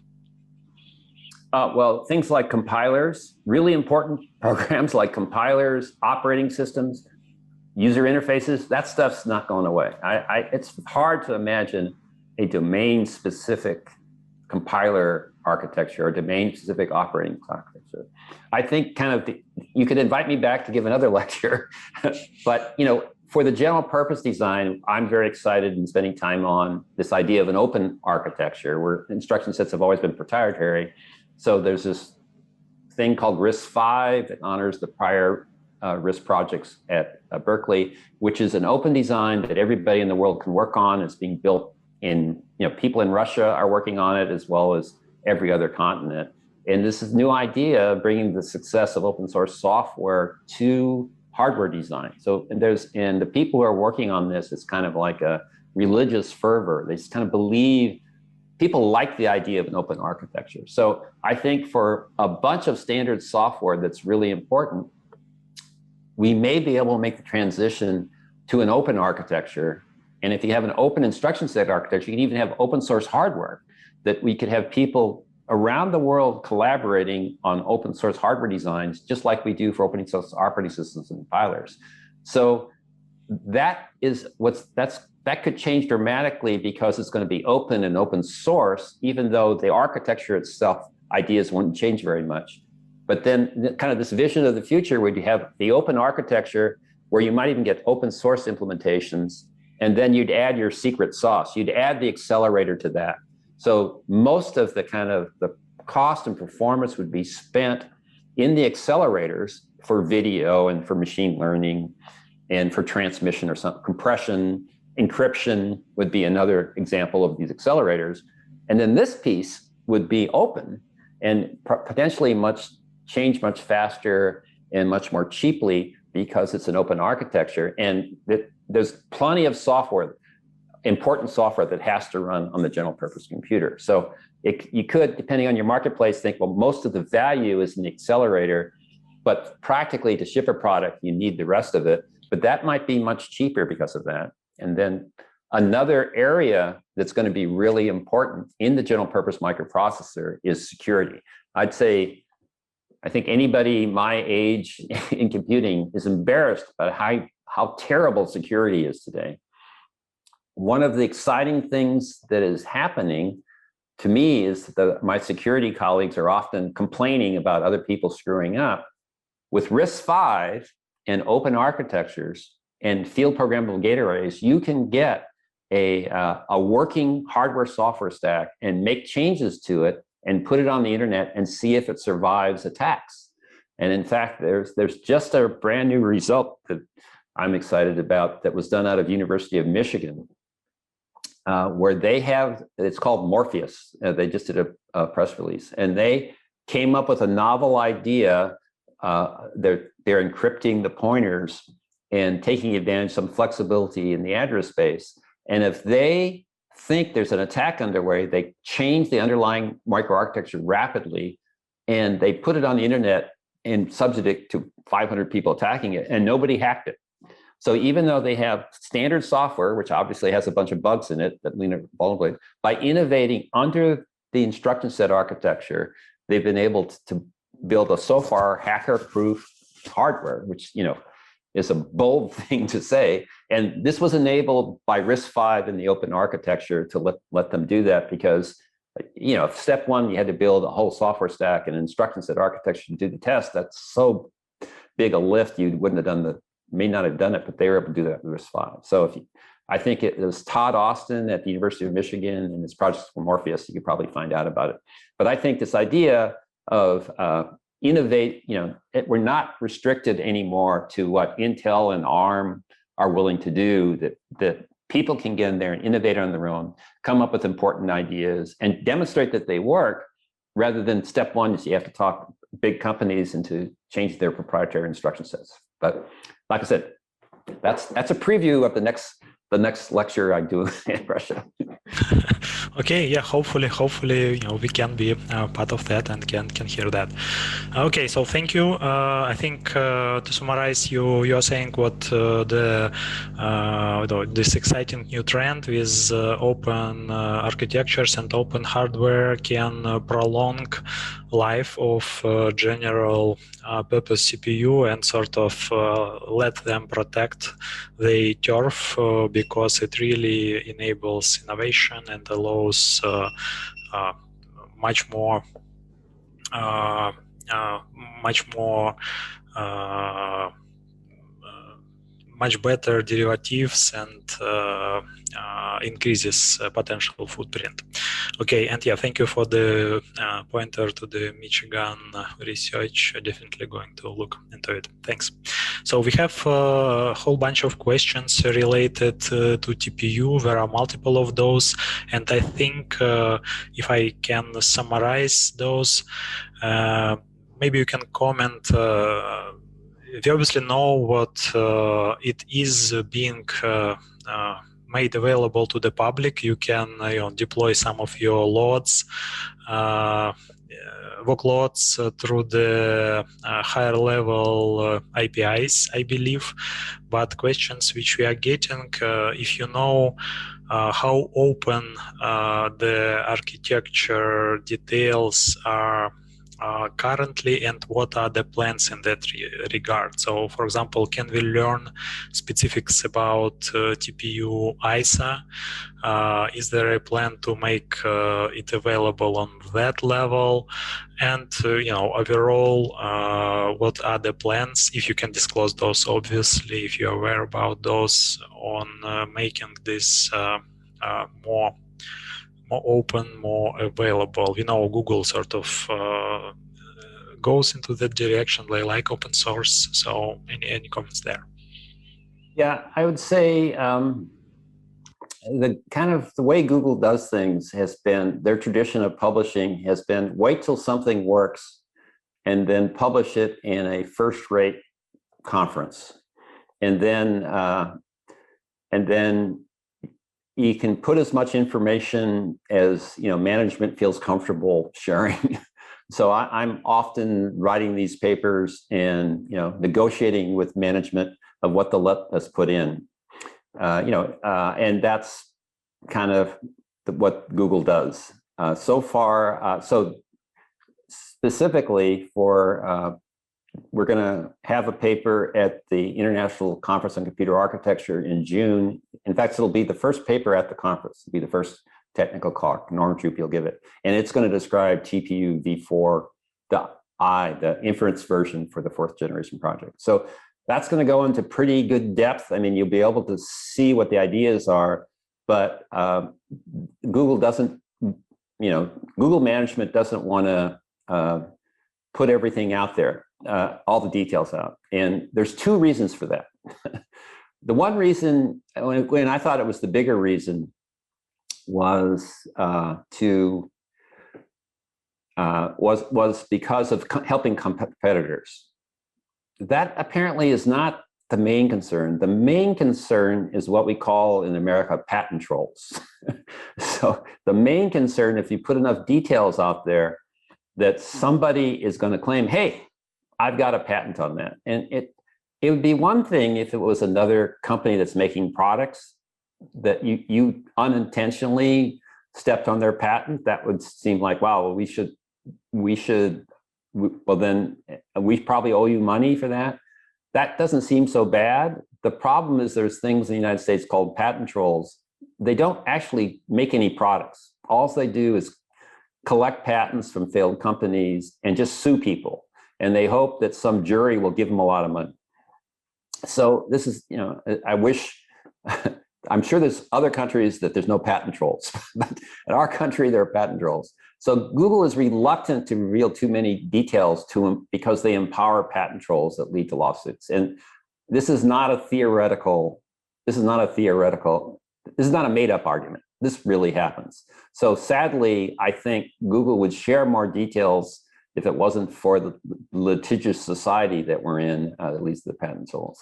S2: Well, things like compilers, really important programs like compilers, operating systems, user interfaces, that stuff's not going away. It's hard to imagine a domain-specific compiler architecture or domain-specific operating architecture. I think you could invite me back to give another lecture, but for the general purpose design, I'm very excited in spending time on this idea of an open architecture where instruction sets have always been proprietary. So there's this thing called RISC-V that honors the prior RISC projects at Berkeley, which is an open design that everybody in the world can work on. It's being built in, people in Russia are working on it as well as every other continent. And this is a new idea, bringing the success of open source software to hardware design. So and the people who are working on this, it's kind of like a religious fervor. They just kind of believe, people like the idea of an open architecture. So I think for a bunch of standard software that's really important, we may be able to make the transition to an open architecture. And if you have an open instruction set architecture, you can even have open source hardware that we could have people around the world collaborating on open source hardware designs, just like we do for open source operating systems and compilers. So that could change dramatically because it's going to be open and open source, even though the architecture itself, ideas wouldn't change very much. But then kind of this vision of the future where you have the open architecture where you might even get open source implementations, and then you'd add your secret sauce. You'd add the accelerator to that. So most of the kind of the cost and performance would be spent in the accelerators for video and for machine learning and for transmission or some compression. Encryption would be another example of these accelerators. And then this piece would be open and potentially change much faster and much more cheaply because it's an open architecture. And there's plenty of software, important software that has to run on the general purpose computer. So you could, depending on your marketplace, think, well, most of the value is in the accelerator, but practically to ship a product, you need the rest of it. But that might be much cheaper because of that. And then another area that's going to be really important in the general purpose microprocessor is security. I'd say, I think anybody my age in computing is embarrassed about how terrible security is today. One of the exciting things that is happening to me is that my security colleagues are often complaining about other people screwing up. With RISC-V and open architectures and field programmable gate arrays, you can get a working hardware software stack and make changes to it and put it on the internet and see if it survives attacks. And in fact, there's just a brand new result that I'm excited about that was done out of University of Michigan, where they have, it's called Morpheus. They just did a press release, and they came up with a novel idea. They're encrypting the pointers and taking advantage of some flexibility in the address space. And if they think there's an attack underway, they change the underlying microarchitecture rapidly, and they put it on the internet and subject to 500 people attacking it, and nobody hacked it. So even though they have standard software, which obviously has a bunch of bugs in it that lean vulnerability, by innovating under the instruction set architecture, they've been able to build a so far hacker-proof hardware, which is a bold thing to say. And this was enabled by RISC-V and the open architecture to let them do that, because step one, you had to build a whole software stack and instruction set architecture to do the test. That's so big a lift, you may not have done it, but they were able to do that with RISC-V. So I think it was Todd Austin at the University of Michigan and his project for Morpheus, you could probably find out about it. But I think this idea of innovate, we're not restricted anymore to what Intel and ARM are willing to do, that people can get in there and innovate on their own, come up with important ideas and demonstrate that they work, rather than step one is you have to talk big companies into changing their proprietary instruction sets. But like I said, that's a preview of the next lecture I do in Russia.
S1: Okay, yeah, hopefully, we can be part of that and can hear that. Okay, so thank you. I think to summarize, you are saying what this exciting new trend with open architectures and open hardware can prolong life of general purpose CPU and sort of let them protect the turf because it really enables innovation and allows much more much better derivatives and increases potential footprint. Okay, and yeah, thank you for the pointer to the Michigan research. Definitely going to look into it. Thanks. So we have a whole bunch of questions related to TPU. There are multiple of those, and I think if I can summarize those, maybe you can comment. We obviously know what it is being made available to the public. You can deploy some of your loads, workloads through the higher level APIs, I believe. But questions which we are getting, if you know how open the architecture details are currently, and what are the plans in that regard. So, for example, can we learn specifics about TPU ISA? Is there a plan to make it available on that level? And overall, what are the plans, if you can disclose those, obviously, if you're aware about those, on making this more open, more available? Google sort of goes into that direction. They like open source. So any comments there?
S2: Yeah, I would say the way Google does things has been, their tradition of publishing has been wait till something works and then publish it in a first-rate conference. And then you can put as much information as management feels comfortable sharing. So I'm often writing these papers and negotiating with management of what to let us put in, and that's kind of what Google does so far. So specifically for we're going to have a paper at the International Conference on Computer Architecture in June. In fact, it'll be the first paper at the conference. It'll be the first technical talk. Norm Troop will give it. And it's going to describe TPU v4.i, the inference version for the 4th generation project. So that's going to go into pretty good depth. I mean, you'll be able to see what the ideas are, but Google doesn't, Google management doesn't want to put everything out there. All the details out. And there's 2 reasons for that. The one reason, when I thought it was the bigger reason, was because of helping competitors. That apparently is not the main concern. The main concern is what we call in America patent trolls. So the main concern, if you put enough details out there, that somebody is going to claim, hey, I've got a patent on that. And it would be one thing if it was another company that's making products that you unintentionally stepped on their patent. That would seem like, wow, well, then we probably owe you money for that. That doesn't seem so bad. The problem is there's things in the United States called patent trolls. They don't actually make any products. All they do is collect patents from failed companies and just sue people. And they hope that some jury will give them a lot of money. So this is, I wish, I'm sure there's other countries that there's no patent trolls, but in our country, there are patent trolls. So Google is reluctant to reveal too many details to them because they empower patent trolls that lead to lawsuits. And this is not a theoretical, this is not a made up argument. This really happens. So sadly, I think Google would share more details if it wasn't for the litigious society that we're in, at least the patent trolls.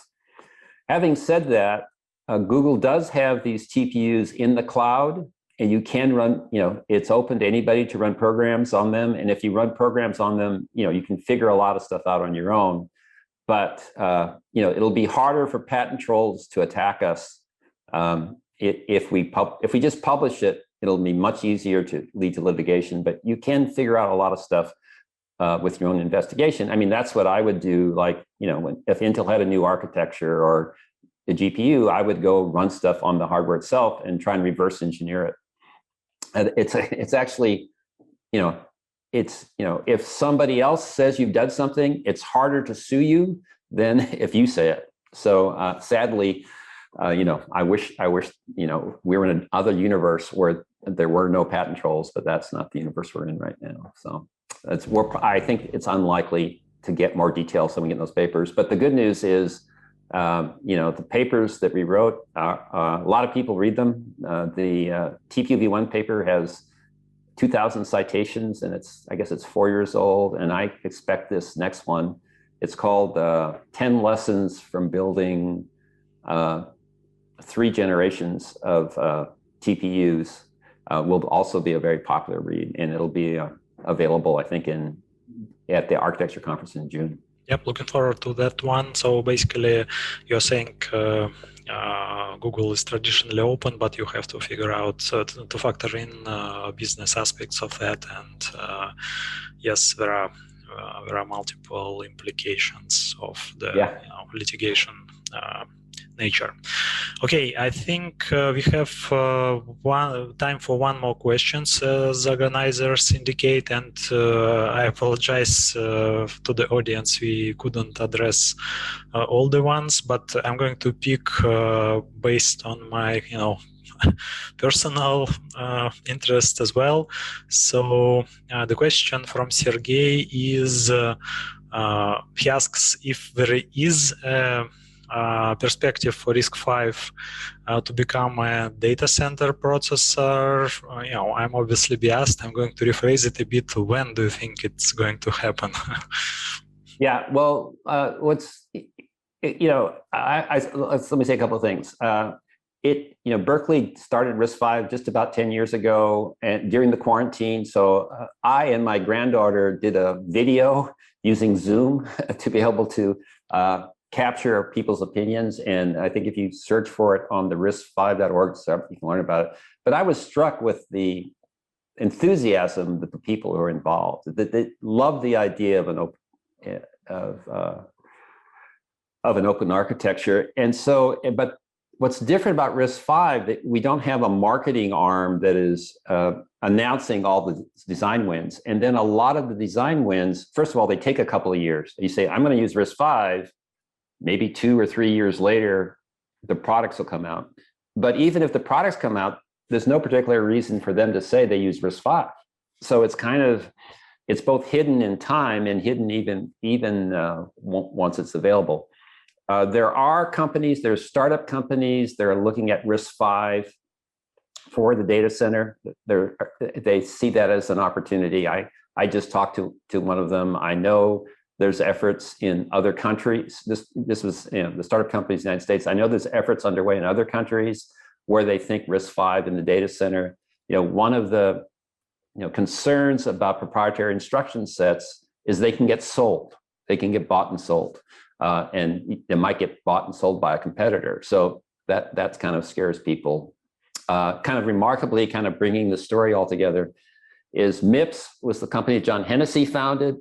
S2: Having said that, Google does have these TPUs in the cloud, and you can run, it's open to anybody to run programs on them. And if you run programs on them, you can figure a lot of stuff out on your own. But it'll be harder for patent trolls to attack us. If we just publish it, it'll be much easier to lead to litigation. But you can figure out a lot of stuff with your own investigation. I mean, that's what I would do. Like, if Intel had a new architecture or a GPU, I would go run stuff on the hardware itself and try and reverse engineer it. And it's actually, if somebody else says you've done something, it's harder to sue you than if you say it. So sadly, I wish, we were in another universe where there were no patent trolls, but that's not the universe we're in right now. So I think it's unlikely to get more details than we get in those papers. But the good news is, the papers that we wrote, a lot of people read them. The TPUV1 paper has 2,000 citations, and I guess it's 4 years old. And I expect this next one, it's called 10 Lessons from Building 3 Generations of TPUs, will also be a very popular read, and it'll be available, I think, at the architecture conference in June.
S1: Yep, looking forward to that one. So basically, you're saying Google is traditionally open, but you have to figure out to factor in business aspects of that. And yes, there are multiple implications of the litigation nature. Okay, I think we have time for one more question, the organizers indicate, and I apologize to the audience, we couldn't address all the ones, but I'm going to pick based on my personal interest as well. So the question from Sergey is, he asks if there is perspective for RISC-V to become a data center processor. I'm obviously biased. I'm going to rephrase it a bit. When do you think it's going to happen?
S2: Yeah, well, let me say a couple of things. Berkeley started RISC-V just about 10 years ago, and during the quarantine. So I and my granddaughter did a video using Zoom to be able to capture people's opinions. And I think if you search for it on the risc5.org, you can learn about it. But I was struck with the enthusiasm that the people who are involved, that they love the idea of an open architecture. And so, but what's different about RISC-V, that we don't have a marketing arm that is announcing all the design wins. And then a lot of the design wins, first of all, they take a couple of years. You say, I'm going to use RISC-V. Maybe 2 or 3 years later, the products will come out. But even if the products come out, there's no particular reason for them to say they use RISC-V. So it's both hidden in time and hidden even once it's available. There are companies, there's startup companies that are looking at RISC-V for the data center. They see that as an opportunity. I just talked to one of them. I know there's efforts in other countries. This was the startup companies in the United States. I know there's efforts underway in other countries where they think RISC-V in the data center. One of the concerns about proprietary instruction sets is they can get sold. They can get bought and sold, and they might get bought and sold by a competitor. So that kind of scares people. Kind of remarkably, kind of bringing the story all together, is MIPS was the company John Hennessy founded.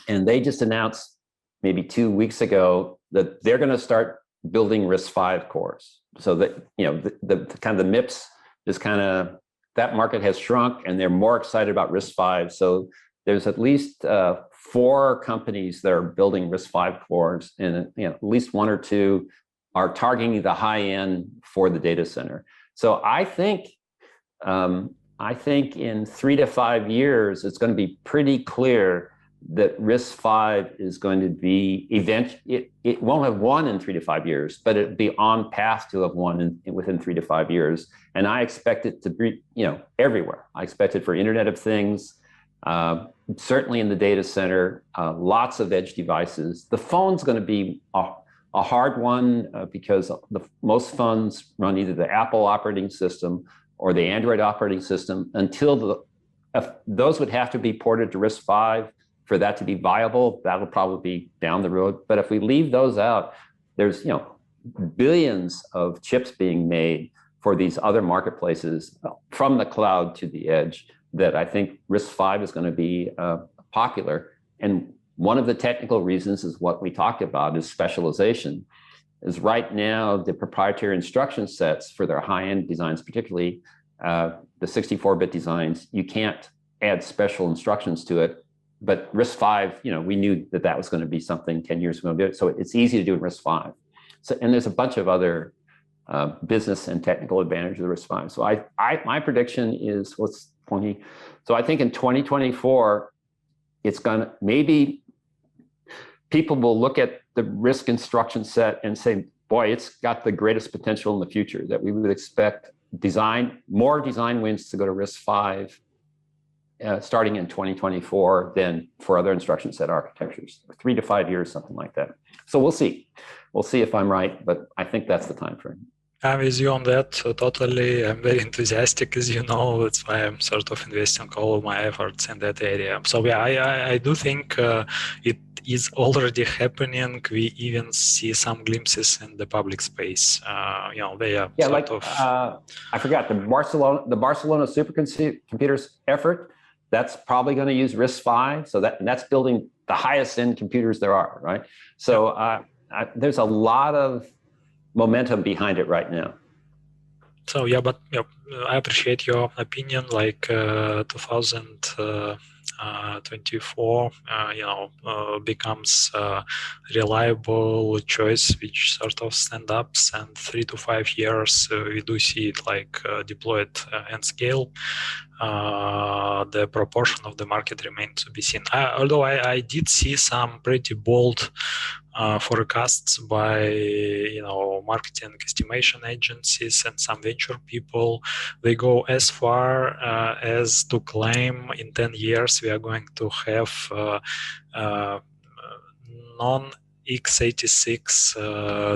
S2: And they just announced maybe 2 weeks ago that they're going to start building RISC-V cores. So that, the kind of the MIPS is that market has shrunk, and they're more excited about RISC-V. So there's at least 4 companies that are building RISC-V cores, and at least 1 or 2 are targeting the high end for the data center. So I think in 3 to 5 years, it's going to be pretty clear that RISC-V is going to be it won't have won in 3 to 5 years, but it'll be on path to have won within 3 to 5 years. And I expect it to be, everywhere. I expect it for Internet of Things, certainly in the data center, lots of edge devices. The phone's going to be a hard one because most phones run either the Apple operating system or the Android operating system. Until those would have to be ported to RISC-V for that to be viable. That'll probably be down the road. But if we leave those out, there's billions of chips being made for these other marketplaces from the cloud to the edge that I think RISC-V is going to be popular. And one of the technical reasons is what we talked about, is specialization. Is right now the proprietary instruction sets for their high-end designs, particularly the 64-bit designs, you can't add special instructions to it but RISC-V, we knew that was going to be something 10 years ago. So it's easy to do in RISC-V. So, and there's a bunch of other business and technical advantages of RISC-V. So my prediction is what's 20. So I think in 2024, it's going to, maybe people will look at the RISC instruction set and say, boy, it's got the greatest potential in the future, that we would expect more design wins to go to RISC-V starting in 2024 than for other instruction set architectures, 3 to 5 years, something like that. So we'll see. We'll see if I'm right, but I think that's the time frame.
S1: I'm with you on that, totally. I'm very enthusiastic, as you know. That's why I'm sort of investing all of my efforts in that area. So yeah, I do think it is already happening. We even see some glimpses in the public space. They are
S2: I forgot the Barcelona supercomputers effort. That's probably going to use RISC-V. So that's building the highest end computers there are, right? So there's a lot of momentum behind it right now.
S1: So I appreciate your opinion. Like 2024, becomes a reliable choice which sort of stand ups, and 3 to 5 years we do see it like deployed and scale. The proportion of the market remains to be seen. Although I did see some pretty bold forecasts by marketing estimation agencies and some venture people. They go as far as to claim in 10 years we are going to have non-x86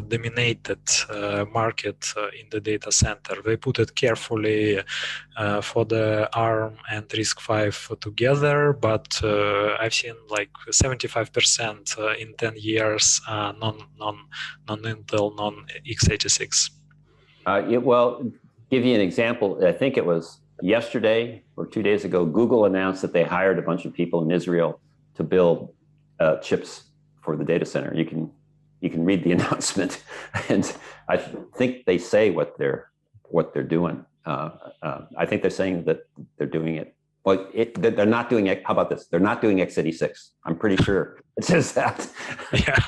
S1: dominated market in the data center. They put it carefully for the ARM and RISC-V together, but I've seen like 75% in 10 years non-Intel, non-x86.
S2: Well, give you an example. I think it was yesterday or 2 days ago, Google announced that they hired a bunch of people in Israel to build chips for the data center. You can read the announcement, and I think they say what they're doing. I think they're saying that they're doing it. Well, they're not doing it. How about this? They're not doing x86. I'm pretty sure it says that. Yeah.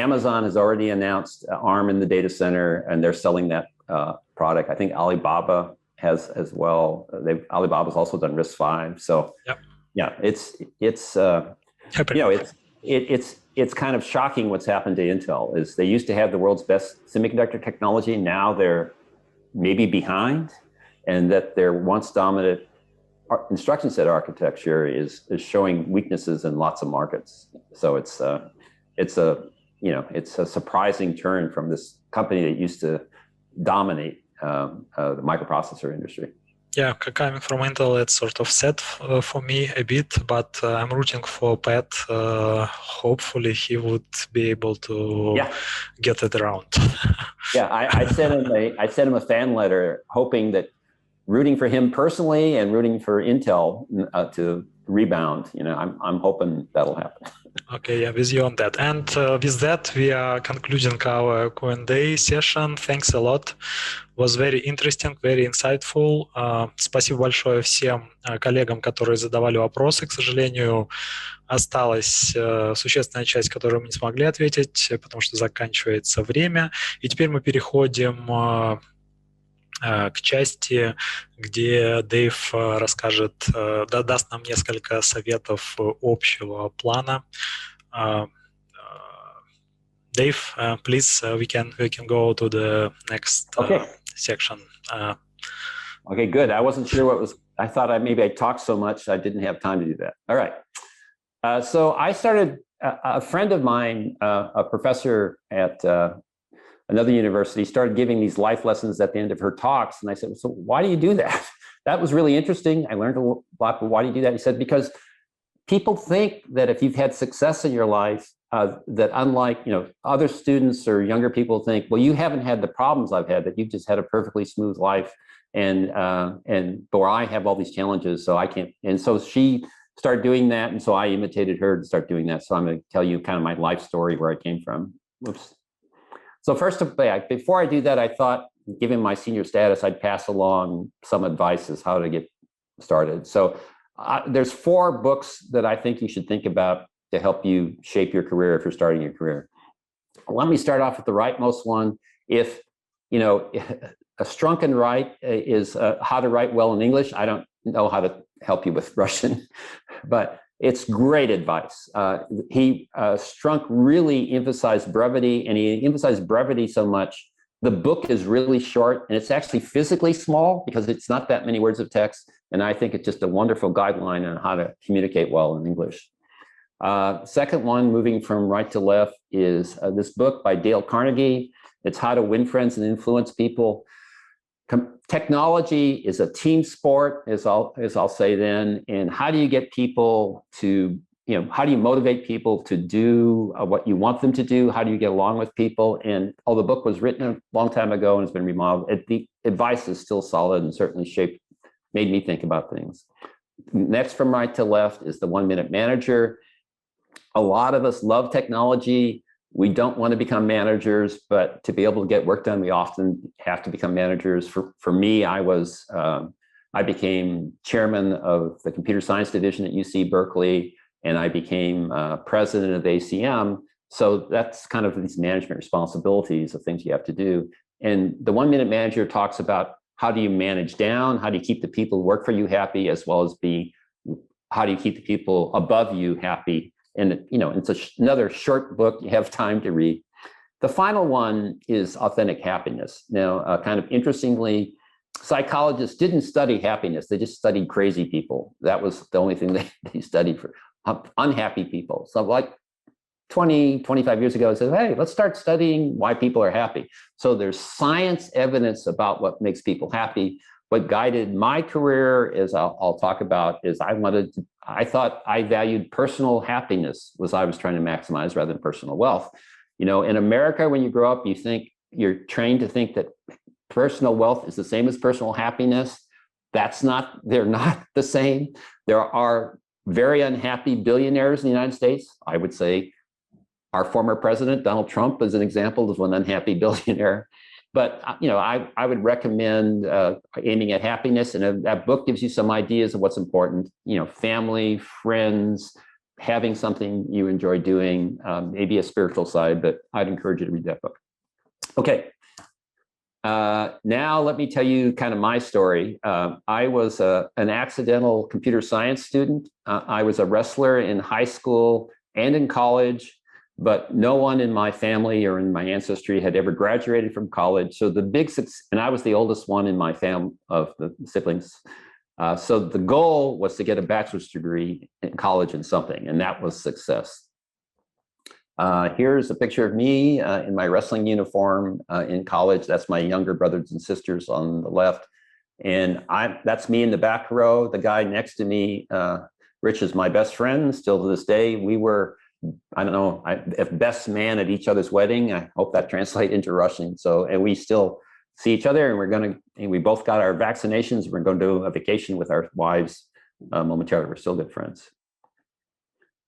S2: Amazon has already announced ARM in the data center, and they're selling that product. I think Alibaba has as well. Alibaba's also done RISC-V. So yeah, it's kind of shocking what's happened to Intel. Is they used to have the world's best semiconductor technology. Now they're maybe behind, and that their once dominant instruction set architecture is showing weaknesses in lots of markets. So it's a surprising turn from this company that used to dominate the microprocessor industry.
S1: Yeah, coming from Intel, it's sort of sad for me a bit, but I'm rooting for Pat. Hopefully, he would be able to get it around.
S2: I sent him a fan letter, hoping that, rooting for him personally and rooting for Intel to rebound. I'm hoping that'll happen.
S1: Okay, with you on that. And with that, we are concluding our Q&A session. Thanks a lot. Was very interesting, very insightful. Спасибо большое всем коллегам, которые задавали вопросы. К сожалению, осталась существенная часть, которую мы не смогли ответить, потому что заканчивается время. И теперь мы переходим к части, где Дэйв расскажет, даст нам несколько советов общего плана. Dave, please, we can go to the next section.
S2: Okay, good. I wasn't sure what was. I thought I talked so much I didn't have time to do that. All right. So I started. A friend of mine, a professor at another university, started giving these life lessons at the end of her talks, and I said, "So why do you do that?" That was really interesting. I learned a lot. But why do you do that? He said, "Because people think that if you've had success in your life, that unlike other students or younger people think, well, you haven't had the problems I've had, that you've just had a perfectly smooth life, and or I have all these challenges, so I can't." And so she started doing that, and so I imitated her to start doing that. So I'm going to tell you kind of my life story, where I came from. Whoops. So first, before I do that, I thought, given my senior status, I'd pass along some advice as how to get started. So there's 4 books that I think you should think about to help you shape your career if you're starting your career. Let me start off with the rightmost one. If, you know, a Strunk and Write is how to write well in English. I don't know how to help you with Russian, but it's great advice. Strunk really emphasized brevity, and he emphasized brevity so much. The book is really short, and it's actually physically small because it's not that many words of text. And I think it's just a wonderful guideline on how to communicate well in English. Second one, moving from right to left, is this book by Dale Carnegie. It's How to Win Friends and Influence People. Technology is a team sport, as I'll say then. And how do you get people to, how do you motivate people to do what you want them to do? How do you get along with people? And the book was written a long time ago and has been remodeled, the advice is still solid and certainly made me think about things. Next from right to left is the 1 Minute Manager. A lot of us love technology. We don't want to become managers, but to be able to get work done, we often have to become managers. For me, I became chairman of the computer science division at UC Berkeley, and I became president of ACM. So that's kind of these management responsibilities of things you have to do. And the 1 Minute Manager talks about how do you manage down, how do you keep the people who work for you happy, as well as how do you keep the people above you happy. And it's another short book you have time to read. The final one is Authentic Happiness. Now, kind of interestingly, psychologists didn't study happiness. They just studied crazy people. That was the only thing they studied for unhappy people. So like 20, 25 years ago, I said, hey, let's start studying why people are happy. So there's science evidence about what makes people happy. What guided my career, as I'll talk about, is I thought I valued personal happiness was I was trying to maximize rather than personal wealth. In America, when you grow up, you're trained to think that personal wealth is the same as personal happiness. They're not the same. There are very unhappy billionaires in the United States. I would say our former president, Donald Trump, is an example of one unhappy billionaire. But I would recommend aiming at happiness, and that book gives you some ideas of what's important. Family, friends, having something you enjoy doing, maybe a spiritual side. But I'd encourage you to read that book. Okay. Now let me tell you kind of my story. I was an accidental computer science student. I was a wrestler in high school and in college. But no one in my family or in my ancestry had ever graduated from college. So and I was the oldest one in my family of the siblings. So the goal was to get a bachelor's degree in college in something, and that was success. Here's a picture of me in my wrestling uniform in college. That's my younger brothers and sisters on the left. And that's me in the back row. The guy next to me, Rich, is my best friend still to this day. We were, I don't know, if best man at each other's wedding. I hope that translates into Russian. And we still see each other, and we both got our vaccinations. We're going to do a vacation with our wives momentarily. We're still good friends.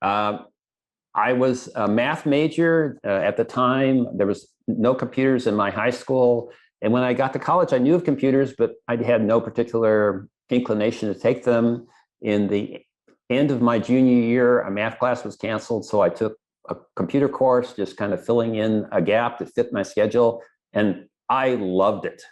S2: I was a math major at the time. There was no computers in my high school. And when I got to college, I knew of computers, but I had no particular inclination to take them. In the end of my junior year, a math class was canceled, so I took a computer course, just kind of filling in a gap to fit my schedule, and I loved it.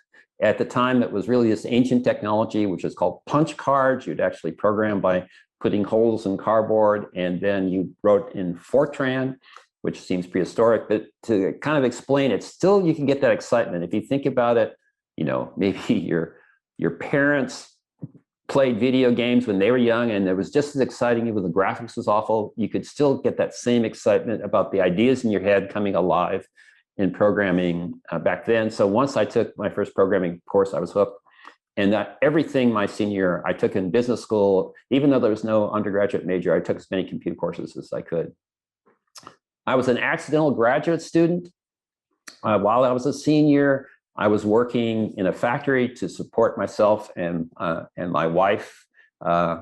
S2: At the time, it was really this ancient technology, which is called punch cards. You'd actually program by putting holes in cardboard, and then you wrote in Fortran, which seems prehistoric, but to kind of explain it, still you can get that excitement. If you think about it, maybe your parents played video games when they were young, and it was just as exciting, even though the graphics was awful. You could still get that same excitement about the ideas in your head coming alive in programming back then. So once I took my first programming course, I was hooked. And everything my senior year, I took in business school. Even though there was no undergraduate major, I took as many computer courses as I could. I was an accidental graduate student. While I was a senior, I was working in a factory to support myself and my wife. My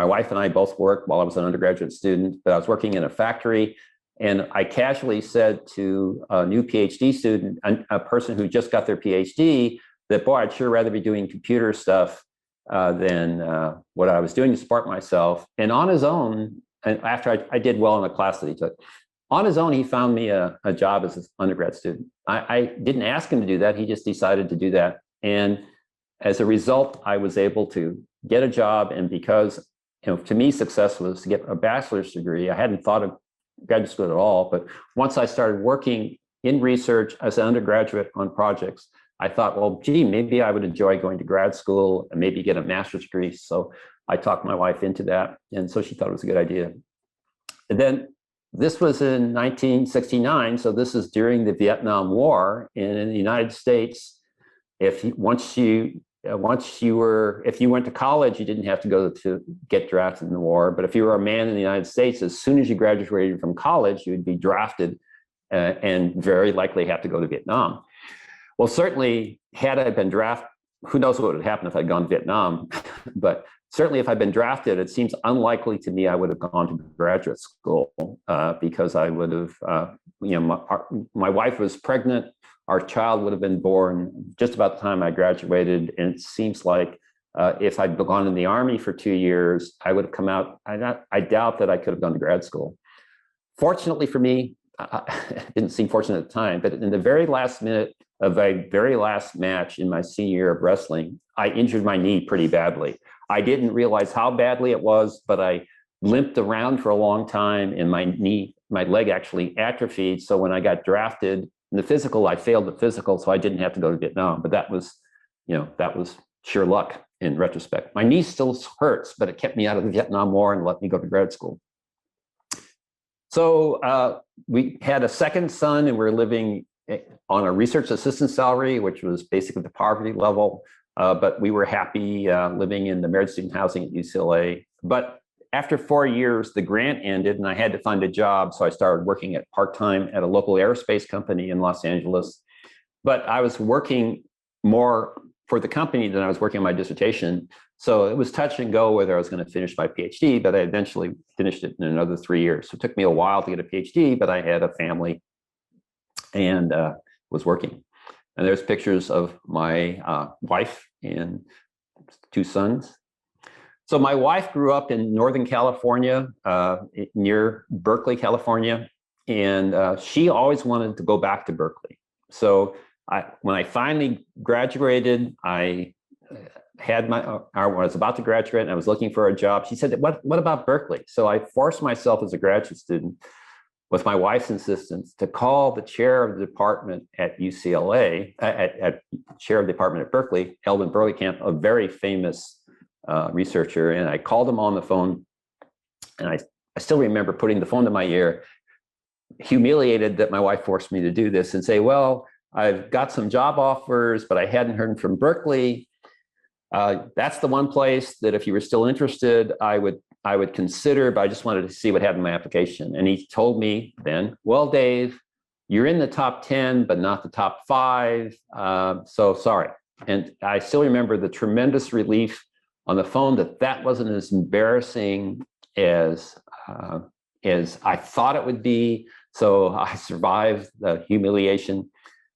S2: wife and I both worked while I was an undergraduate student, but I was working in a factory, and I casually said to a new PhD student, a person who just got their PhD, that, boy, I'd sure rather be doing computer stuff than what I was doing to support myself. And on his own, and after I did well in the class that he took, on his own, he found me a job as an undergrad student. I didn't ask him to do that. He just decided to do that. And as a result, I was able to get a job. And because, to me, success was to get a bachelor's degree. I hadn't thought of graduate school at all. But once I started working in research as an undergraduate on projects, I thought, well, gee, maybe I would enjoy going to grad school and maybe get a master's degree. So I talked my wife into that. And so she thought it was a good idea. And then this was in 1969. So this is during the Vietnam War. And in the United States, if you went to college, you didn't have to go to get drafted in the war. But if you were a man in the United States, as soon as you graduated from college, you would be drafted and very likely have to go to Vietnam. Well, certainly, had I been drafted, who knows what would happen if I'd gone to Vietnam, but certainly if I'd been drafted, it seems unlikely to me I would have gone to graduate school because I would have, my wife was pregnant, our child would have been born just about the time I graduated, and it seems like if I'd gone in the Army for 2 years, I would have come out, I doubt that I could have gone to grad school. Fortunately for me, it didn't seem fortunate at the time, but in the very last minute of a very last match in my senior year of wrestling, I injured my knee pretty badly. I didn't realize how badly it was, but I limped around for a long time and my leg actually atrophied. So when I got drafted in the physical, I failed the physical, so I didn't have to go to Vietnam. But that was sheer luck in retrospect. My knee still hurts, but it kept me out of the Vietnam War and let me go to grad school. So we had a second son, and we were living on a research assistant salary, which was basically the poverty level. But we were happy living in the merit student housing at UCLA. But after 4 years, the grant ended, and I had to find a job. So I started working part-time at a local aerospace company in Los Angeles. But I was working more for the company than I was working on my dissertation. So it was touch and go whether I was going to finish my PhD, but I eventually finished it in another 3 years. So it took me a while to get a PhD, but I had a family and was working. And there's pictures of my wife and 2 sons. So my wife grew up in Northern California, near Berkeley, California, and she always wanted to go back to Berkeley. So when I finally graduated, I was about to graduate and I was looking for a job. She said, what about Berkeley? So I forced myself as a graduate student, with my wife's insistence, to call the chair of the department at UCLA, at chair of the department at Berkeley, Elvin Berlekamp, a very famous researcher. And I called him on the phone, and I still remember putting the phone to my ear, humiliated that my wife forced me to do this, and say, well, I've got some job offers, but I hadn't heard from Berkeley. That's the one place that if you were still interested, I would consider, but I just wanted to see what happened in my application. And he told me then, well, Dave, you're in the top 10, but not the top 5. So sorry. And I still remember the tremendous relief on the phone that wasn't as embarrassing as I thought it would be. So I survived the humiliation.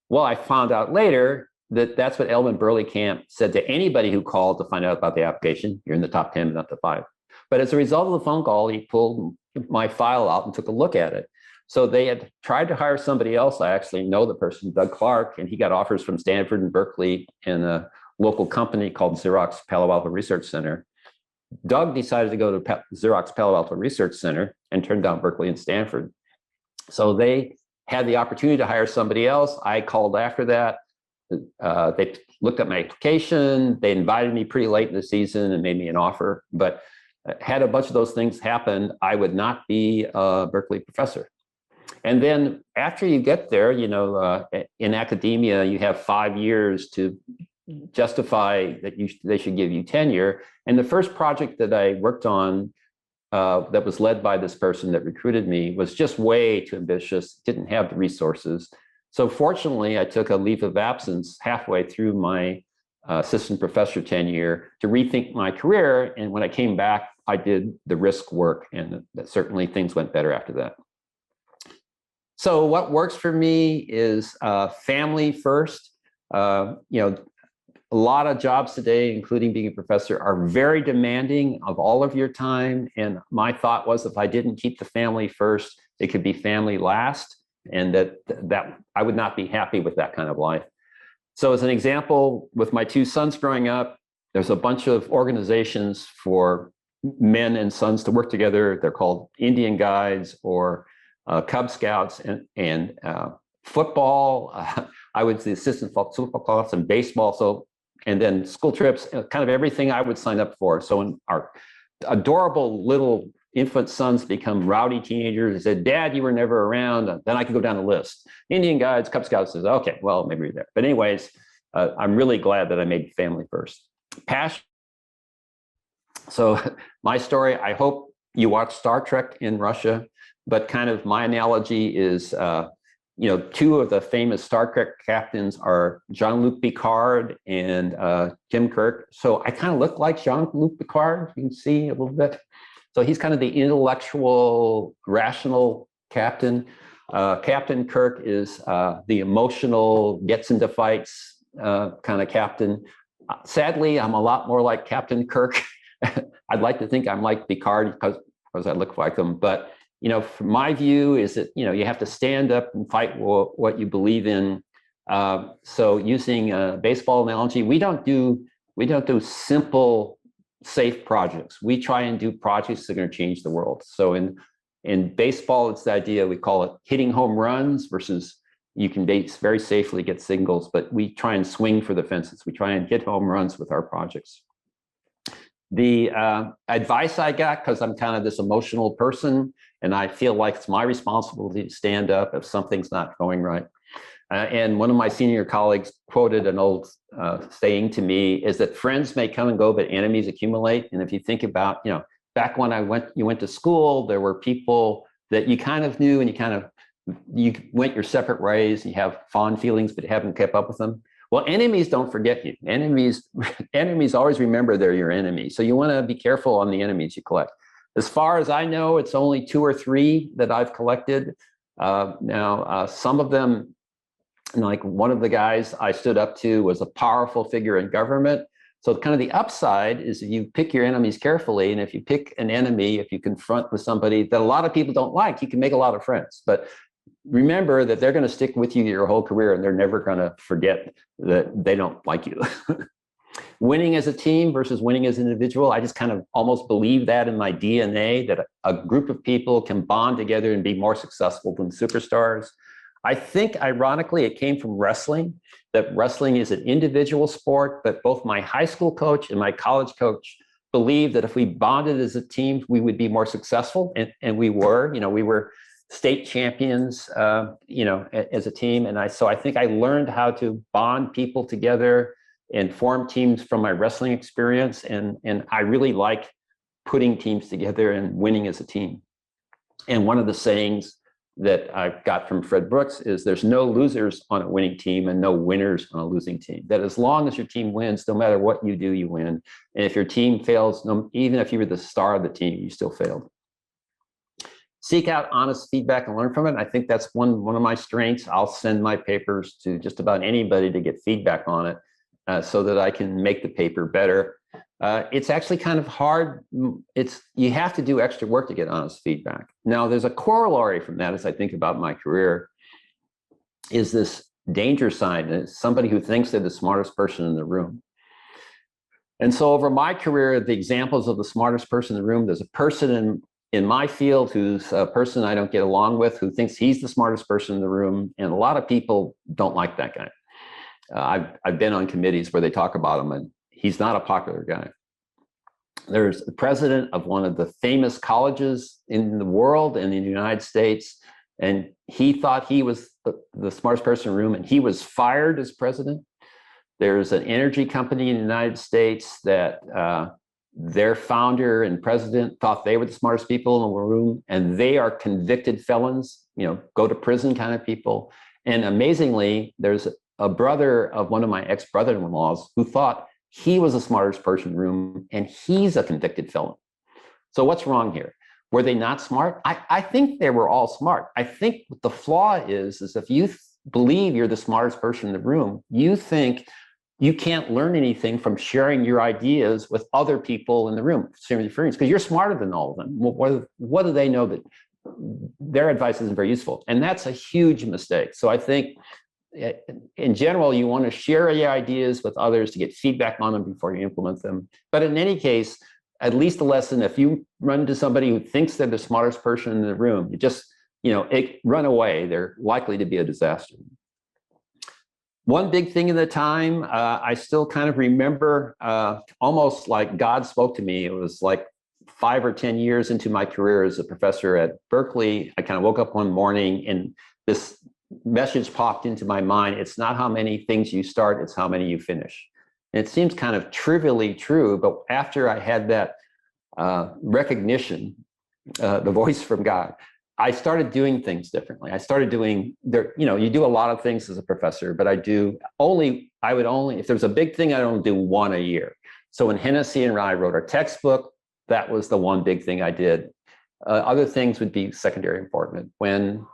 S2: Well, I found out later that's what Elvin Berlekamp said to anybody who called to find out about the application. You're in the top 10, but not the 5. But as a result of the phone call, he pulled my file out and took a look at it. So they had tried to hire somebody else. I actually know the person, Doug Clark, and he got offers from Stanford and Berkeley and a local company called Xerox Palo Alto Research Center. Doug decided to go to Xerox Palo Alto Research Center and turned down Berkeley and Stanford. So they had the opportunity to hire somebody else. I called after that. They looked at my application. They invited me pretty late in the season and made me an offer. But had a bunch of those things happen, I would not be a Berkeley professor. And then after you get there, in academia, you have 5 years to justify that they should give you tenure. And the first project that I worked on that was led by this person that recruited me was just way too ambitious, didn't have the resources. So fortunately, I took a leave of absence halfway through my assistant professor tenure to rethink my career. And when I came back, I did the risk work, and certainly things went better after that. So what works for me is family first. a lot of jobs today, including being a professor, are very demanding of all of your time. And my thought was, if I didn't keep the family first, it could be family last, and that I would not be happy with that kind of life. So as an example, with my two sons growing up, there's a bunch of organizations for men and sons to work together. They're called Indian Guides or Cub Scouts, and football. I was the assistant football class, and baseball. So, and then school trips, kind of everything I would sign up for. So when our adorable little infant sons become rowdy teenagers, they said, "Dad, you were never around." Then I could go down the list. Indian Guides, Cub Scouts. Says, "Okay, well, maybe you're there." But anyways, I'm really glad that I made family first. Passion. So my story, I hope you watch Star Trek in Russia, but kind of my analogy is, two of the famous Star Trek captains are Jean-Luc Picard and Tim Kirk. So I kind of look like Jean-Luc Picard, you can see a little bit. So he's kind of the intellectual, rational captain. Captain Kirk is the emotional, gets into fights kind of captain. Sadly, I'm a lot more like Captain Kirk. I'd like to think I'm like Picard because I look like him. But, from my view is that, you have to stand up and fight what you believe in. So using a baseball analogy, we don't do simple, safe projects. We try and do projects that are going to change the world. So in baseball, it's the idea, we call it hitting home runs versus you can very safely get singles, but we try and swing for the fences. We try and hit home runs with our projects. The advice I got, because I'm kind of this emotional person, and I feel like it's my responsibility to stand up if something's not going right. And one of my senior colleagues quoted an old saying to me, is that friends may come and go, but enemies accumulate. And if you think about, back when you went to school, there were people that you kind of knew, and you went your separate ways, and you have fond feelings, but you haven't kept up with them. Well, enemies don't forget you. Enemies always remember they're your enemy. So you want to be careful on the enemies you collect. As far as I know, it's only 2 or 3 that I've collected. Now, some of them, like one of the guys I stood up to was a powerful figure in government. So kind of the upside is if you pick your enemies carefully, and if you pick an enemy, if you confront with somebody that a lot of people don't like, you can make a lot of friends. But remember that they're going to stick with you your whole career, and they're never going to forget that they don't like you. Winning as a team versus winning as an individual, I just kind of almost believe that in my DNA, that a group of people can bond together and be more successful than superstars. I think, ironically, it came from wrestling, that wrestling is an individual sport, but both my high school coach and my college coach believed that if we bonded as a team, we would be more successful, and we were. We were state champions, as a team. And so I think I learned how to bond people together and form teams from my wrestling experience. And I really like putting teams together and winning as a team. And one of the sayings that I've got from Fred Brooks is there's no losers on a winning team and no winners on a losing team. That as long as your team wins, no matter what you do, you win. And if your team fails, even if you were the star of the team, you still failed. Seek out honest feedback and learn from it. I think that's one of my strengths. I'll send my papers to just about anybody to get feedback on it so that I can make the paper better. It's actually kind of hard. You have to do extra work to get honest feedback. Now, there's a corollary from that as I think about my career, is this danger sign. It's somebody who thinks they're the smartest person in the room. And so over my career, the examples of the smartest person in the room, there's a person in my field who's a person I don't get along with, who thinks he's the smartest person in the room. And a lot of people don't like that guy. I've been on committees where they talk about him, and he's not a popular guy. There's the president of one of the famous colleges in the world and in the United States, and he thought he was the smartest person in the room, and he was fired as president. There's an energy company in the United States that their founder and president thought they were the smartest people in the room, and they are convicted felons, go to prison kind of people. And amazingly, there's a brother of one of my ex-brother-in-laws who thought he was the smartest person in the room, and he's a convicted felon. So what's wrong here? Were they not smart? I think they were all smart. I think what the flaw is if you believe you're the smartest person in the room, you think you can't learn anything from sharing your ideas with other people in the room, sharing your friends, because you're smarter than all of them. What do they know that their advice isn't very useful? And that's a huge mistake. So I think in general, you want to share your ideas with others to get feedback on them before you implement them. But in any case, at least a lesson, if you run into somebody who thinks they're the smartest person in the room, you just, run away. They're likely to be a disaster. One big thing in the time, I still kind of remember almost like God spoke to me. It was like 5 or 10 years into my career as a professor at Berkeley. I kind of woke up one morning and this message popped into my mind. It's not how many things you start, it's how many you finish. And it seems kind of trivially true, but after I had that recognition, the voice from God, I started doing things differently. I started doing you do a lot of things as a professor, but if there's a big thing, I don't do one a year. So when Hennessy and I wrote our textbook, that was the one big thing I did. Other things would be secondary important. When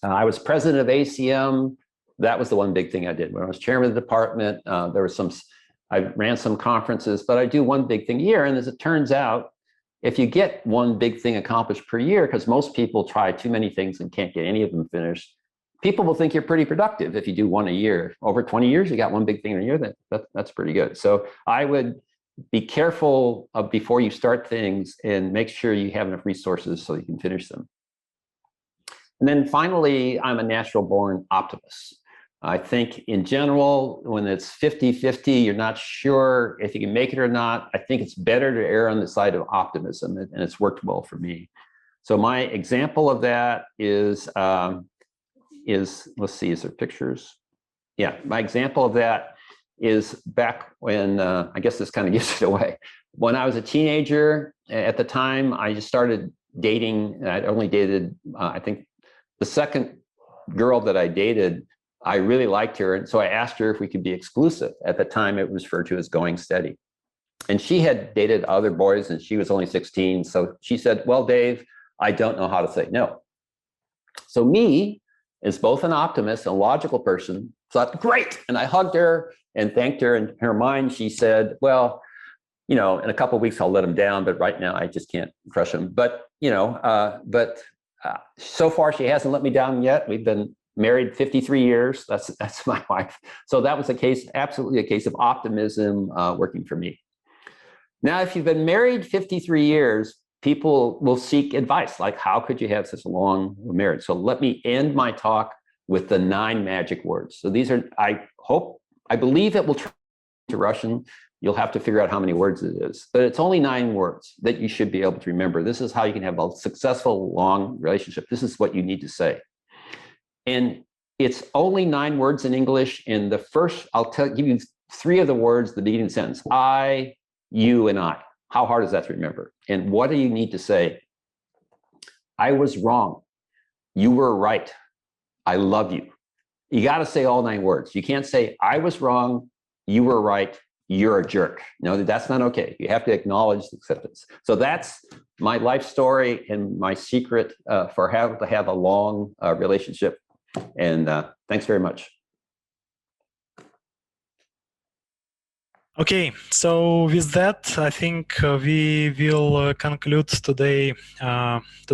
S2: I was president of ACM, that was the one big thing I did. When I was chairman of the department, I ran some conferences, but I do one big thing a year. And as it turns out, if you get one big thing accomplished per year, because most people try too many things and can't get any of them finished, people will think you're pretty productive if you do one a year. Over 20 years, you got one big thing a year, that's pretty good. So I would be careful before you start things and make sure you have enough resources so you can finish them. And then finally, I'm a natural born optimist. I think in general, when it's 50-50, you're not sure if you can make it or not. I think it's better to err on the side of optimism, and it's worked well for me. So my example of that is let's see, is there pictures? Yeah, my example of that is back when, I guess this kind of gives it away. When I was a teenager, at the time, I just started dating. I'd only dated, I think the second girl that I dated, I really liked her. And so I asked her if we could be exclusive. At the time, it was referred to as going steady. And she had dated other boys and she was only 16. So she said, well, Dave, I don't know how to say no. So me, as both an optimist and a logical person, thought, great. And I hugged her and thanked her. And in her mind, she said, well, in a couple of weeks, I'll let him down. But right now, I just can't crush him. But, so far, she hasn't let me down yet. We've been married 53 years. That's my wife. So that was absolutely a case of optimism working for me. Now, if you've been married 53 years, people will seek advice, like how could you have such a long marriage? So let me end my talk with the 9 magic words. So these are, I believe it will turn to Russian. You'll have to figure out how many words it is, but it's only 9 words that you should be able to remember. This is how you can have a successful, long relationship. This is what you need to say. And it's only 9 words in English. And the first, give you 3 of the words, the beginning sentence, I, you, and I. How hard is that to remember? And what do you need to say? I was wrong. You were right. I love you. You got to say all 9 words. You can't say, I was wrong. You were right. You're a jerk. No, that's not okay. You have to acknowledge the acceptance. So that's my life story and my secret for how to have a long relationship. And thanks very much.
S1: Okay, so with that, I think we will conclude today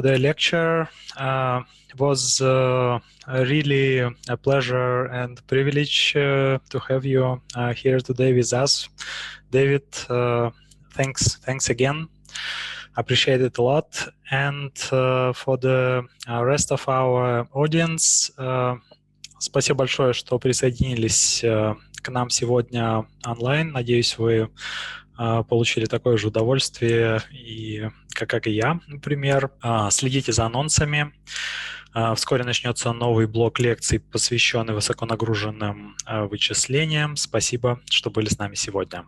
S1: lecture. It was really a pleasure and privilege to have you here today with us, David. Thanks again. Appreciate it a lot. And for the rest of our audience, спасибо большое, что присоединились к нам сегодня онлайн. Надеюсь, вы получили такое же удовольствие, как и я, например. Следите за анонсами. Вскоре начнется новый блок лекций, посвященный высоконагруженным вычислениям. Спасибо, что были с нами сегодня.